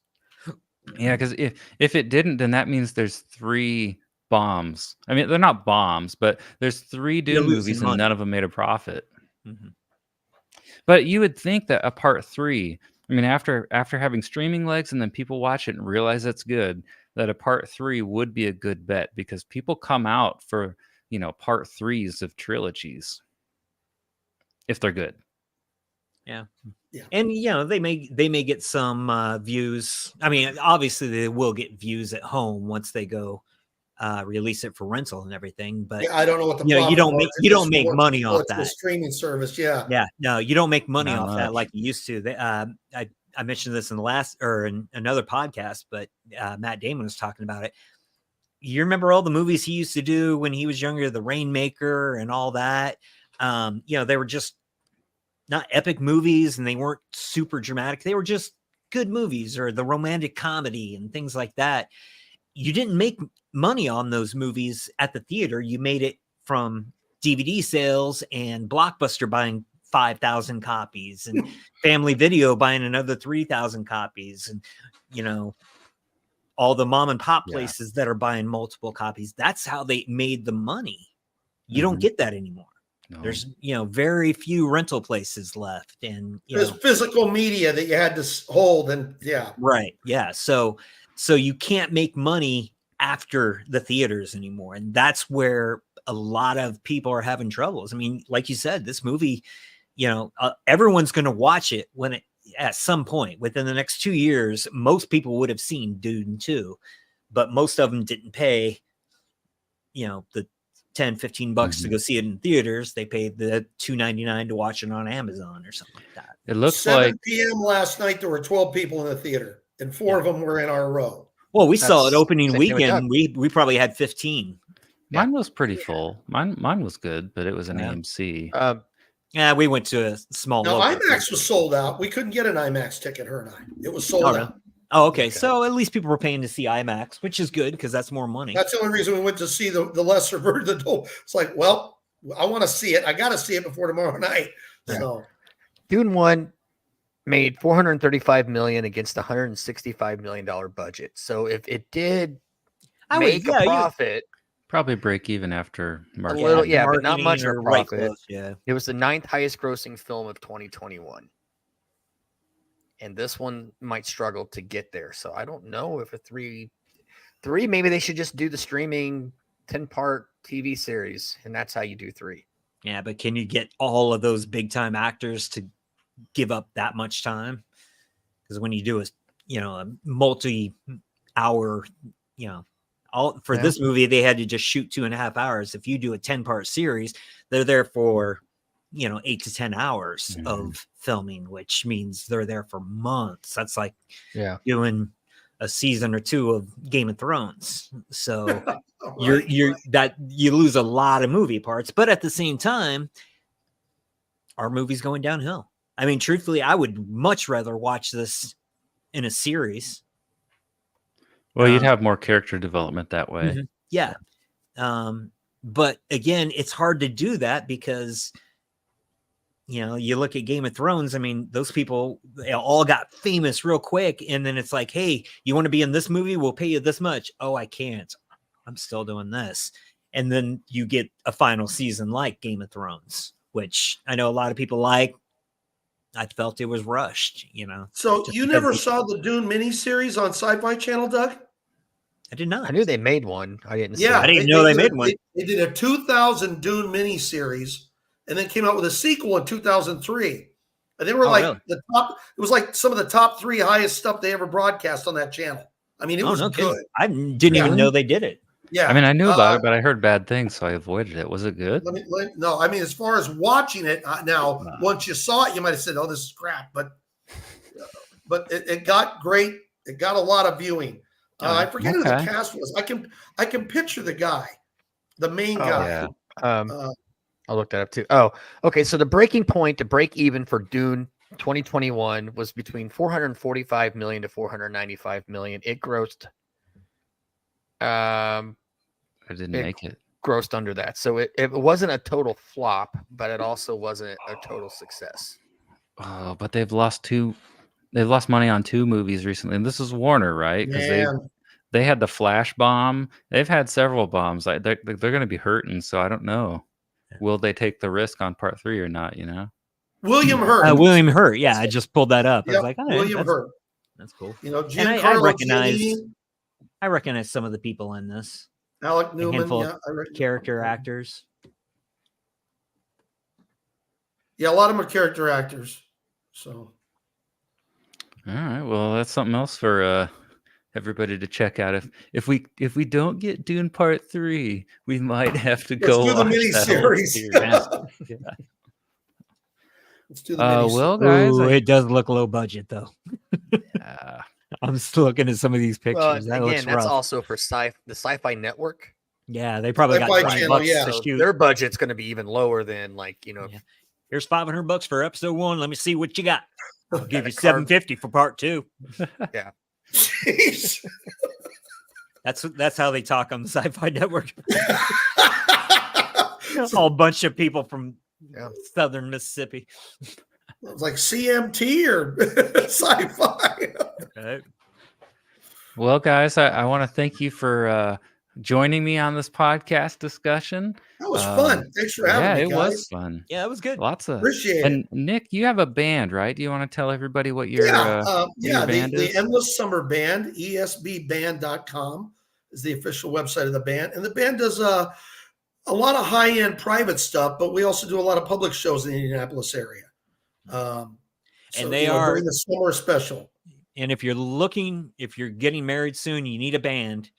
Yeah, because if it didn't, then that means there's 3 bombs. I mean, they're not bombs, but there's 3 You're Dune losing movies money. and none of them made a profit. Mhm. But you would think that a Part 3, I mean, after having streaming legs and then people watch it and realize it's good, that a Part 3 would be a good bet because people come out for, Part 3s of trilogies if they're good. Yeah. Yeah. And they may get some views. I mean, obviously they will get views at home once they go release it for rental and everything. But Yeah, I don't know what the you profit don't make margin you is don't make for money off the that. streaming service. Yeah. Yeah, no, you don't make money Not off that much. like you used to. I mentioned this in the last or in another podcast, but Matt Damon was talking about it. You remember all the movies he used to do when he was younger, The Rainmaker and all that. They were just not epic movies and they weren't super dramatic. They were just good movies, or the romantic comedy and things like that. You didn't make money on those movies at the theater. You made it from DVD sales and Blockbuster buying 5,000 copies and Family Video buying another 3,000 copies. And, all the mom and pop Yeah. places that are buying multiple copies. That's how they made the money. You don't Mhm. get that anymore. No. There's, very few rental places left. And, There's physical media that you had to hold, and yeah. right. Yeah. So you can't make money after the theaters anymore. And that's where a lot of people are having troubles. I mean, like you said, this movie, everyone's going to watch it at some point within the next 2 years. Most people would have seen Dune 2, but most of them didn't pay, the $10-15 to go see it in theaters. They paid the $2.99 to watch it on Amazon or something like that. It looks 7 like p.m. last night, there were 12 people in the theater, and 4 of them were in our row. Well, we saw it That's opening same thing with weekend. We probably had 15. mine was pretty full. Mine was good, but it was an Yeah. AMC. Yeah, we went to a small. Now, local IMAX was sold out. We couldn't get an IMAX ticket, her and I. It was sold Oh, really? out. Oh, okay. Okay. So at least people were paying to see IMAX, which is good because that's more money. That's the only reason we went to see the lesser version of the Dome. It's like, well, I want to see it. I got to see it before tomorrow night. So Dune 1 made $435 million against a $165 million budget. So if it did make a profit, Probably break even after a marketing. little, but not marketing much of a or right profit. close, yeah. It was the 9th highest grossing film of 2021. And this one might struggle to get there. So I don't know if a three, maybe they should just do the streaming 10-part TV series. And that's how you do 3. Yeah, but can you get all of those big time actors to give up that much time? Because when you do a multi-hour, all for this movie, they had to just shoot 2.5 hours. If you do a 10-part series, they're there for 8 to 10 hours of filming, which means they're there for months. That's like doing a season or 2 of Game of Thrones. So you lose a lot of movie parts, but at the same time, our movie's going downhill. I mean, truthfully, I would much rather watch this in a series. Well, you'd have more character development that way. Yeah. But again, it's hard to do that because, you know, you look at Game of Thrones. I mean, those people, they all got famous real quick. And then it's like, hey, you want to be in this movie? We'll pay you this much. Oh, I can't. I'm still doing this. And then you get a final season like Game of Thrones, which I know a lot of people like. I felt it was rushed, you know. So just you because never saw the Dune miniseries on Sci-Fi Channel, Doug? I did not. I knew they made one. I didn't. See Yeah, I it. didn't know they made one. They did a 2000 Dune miniseries, and then came out with a sequel in 2003. And they were Oh, like really? the top. It was like some of the top 3 highest stuff they ever broadcast on that channel. I mean, it was no kidding. good. I didn't even know they did it. Yeah, I mean, I knew about it, but I heard bad things, so I avoided it. Was it good? no, I mean, as far as watching it now, once you saw it, you might have said, "Oh, this is crap," but it got great. It got a lot of viewing. I forget who the cast was. I can picture the guy, the main guy. Yeah. I'll look that up too. Oh, okay. So the breaking point to break even for Dune 2021 was between 445 million to 495 million. It grossed. I didn't make it. Grossed under that, so it wasn't a total flop, but it also wasn't a total success. Oh, but they've lost money on 2 movies recently, and this is Warner, right? Because they had the Flash bomb. They've had several bombs. Like they're going to be hurting. So I don't know. Will they take the risk on part 3 or not? You know, William Hurt. William Hurt. Yeah, I just pulled that up. I was like, all right, William Hurt. That's cool. You know, And I recognize some of the people in this. Alec Newman. Character actors. Yeah, a lot of them are character actors. So, all right. Well, that's something else for everybody to check out. If we don't get Dune Part 3, we might have to go do the watch miniseries. Yeah. Let's do the miniseries. Well, guys, it does look low budget though. I'm still looking at some of these pictures. Well, That's that's rough. also for the Sci-Fi Network. Yeah, they probably got Sci-Fi Channel, $5 So to shoot. their budget's going to be even lower than Here's $500 for episode 1. Let me see what you got. I'll give you Carb- $750 for part 2. Jeez. That's how they talk on the Sci-Fi Network. A whole bunch of people from southern Mississippi. It's like CMT or Sci-Fi. Right. Well, guys, I want to thank you for joining me on this podcast discussion. That was fun. Thanks for having me, it guys. was fun. Yeah, it was good. Lots of Appreciate it. And Nick, you have a band, right? Do you want to tell everybody what your band is? The Endless Summer Band, esbband.com is the official website of the band. And the band does a lot of high-end private stuff, but we also do a lot of public shows in the Indianapolis area. And they are during the summer special. And if you're getting married soon, you need a band,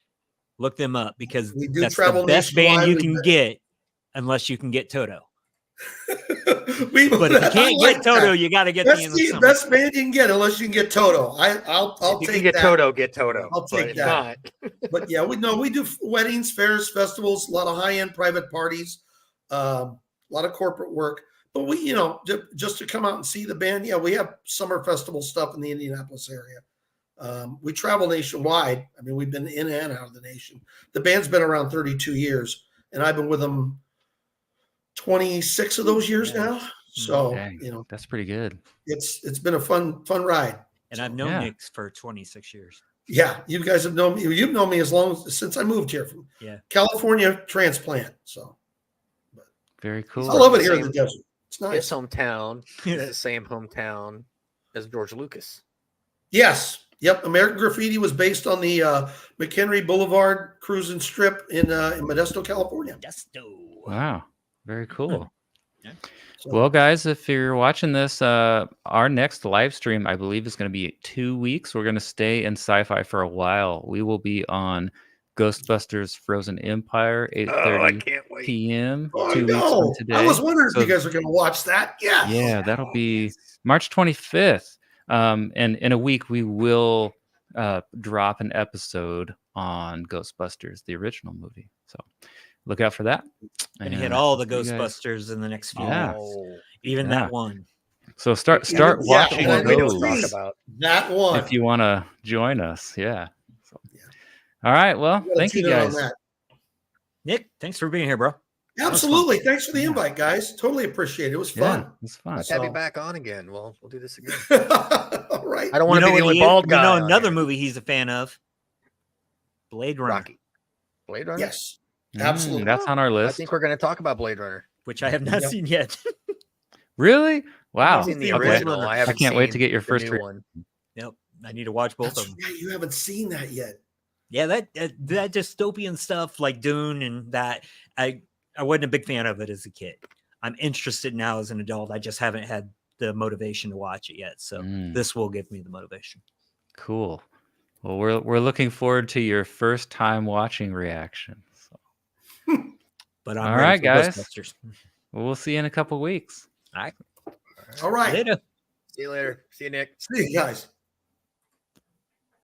look them up because We do that's travel the best band you nationwide. can get unless you can get Toto. But But if you can't get Toto, you got to get that's the the best band you can get unless you can get Toto. I'll if you take can get that. Toto, get Toto. I'll But take if that. not, But yeah, we do weddings, fairs, festivals, a lot of high-end private parties, a lot of corporate work. But we, just to come out and see the band, we have summer festival stuff in the Indianapolis area. We travel nationwide. I mean, we've been in and out of the nation. The band's been around 32 years, and I've been with them 26 of those years now. So, Dang, that's pretty good. it's been a fun ride. And I've known Nick for 26 years. Yeah, you guys have known me. You've known me since I moved here from California transplant. So Very cool. I love it here in the desert. It's nice. his hometown is the same hometown as George Lucas. Yes. Yep. American Graffiti was based on the McHenry Boulevard cruise and strip in Modesto, California. Wow. Very cool. Yeah. So, Well, guys, if you're watching this, our next live stream, I believe, is going to be 2 weeks. We're going to stay in sci-fi for a while. We will be on Ghostbusters Frozen Empire, 8:30 p.m. 2 weeks from today. I was wondering if you guys are going to watch that. Yeah. Yeah, that'll be March 25th. And in a week, we will drop an episode on Ghostbusters, the original movie. So look out for that. And hit all the Ghostbusters in the next few weeks. Even that one. So start watching those that one if you want to join us. Yeah. So. All right. Well, thank you guys. Nick, thanks for being here, bro. Absolutely. Thanks for the Yeah. invite, guys. Totally appreciate it. It was Yeah, fun. it's fun. Let's have you So- back on again. We'll do this again. All right. I don't want to be the what only he is? bald guy. You know on another here. movie he's a fan of? Blade Runner, Rocky. Blade Runner. Yes. Absolutely. That's on our I list. think we're going to talk about Blade Runner. which I have not Yep. seen yet. Really? Wow. I've seen the Okay. original. I I haven't can't wait to seen get your the first new one. Yep, I need to watch both That's of them. right. You haven't seen that yet. Yeah, that dystopian stuff like Dune and that I wasn't a big fan of it as a kid. I'm interested now as an adult. I just haven't had the motivation to watch it yet. So this will give me the motivation. Cool. Well, we're looking forward to your first time watching reaction. So. But I'm All ready right, for guys. Ghostbusters. Well, we'll see you in a couple weeks. All right. All right. Later. See you later. See you, Nick. See you guys.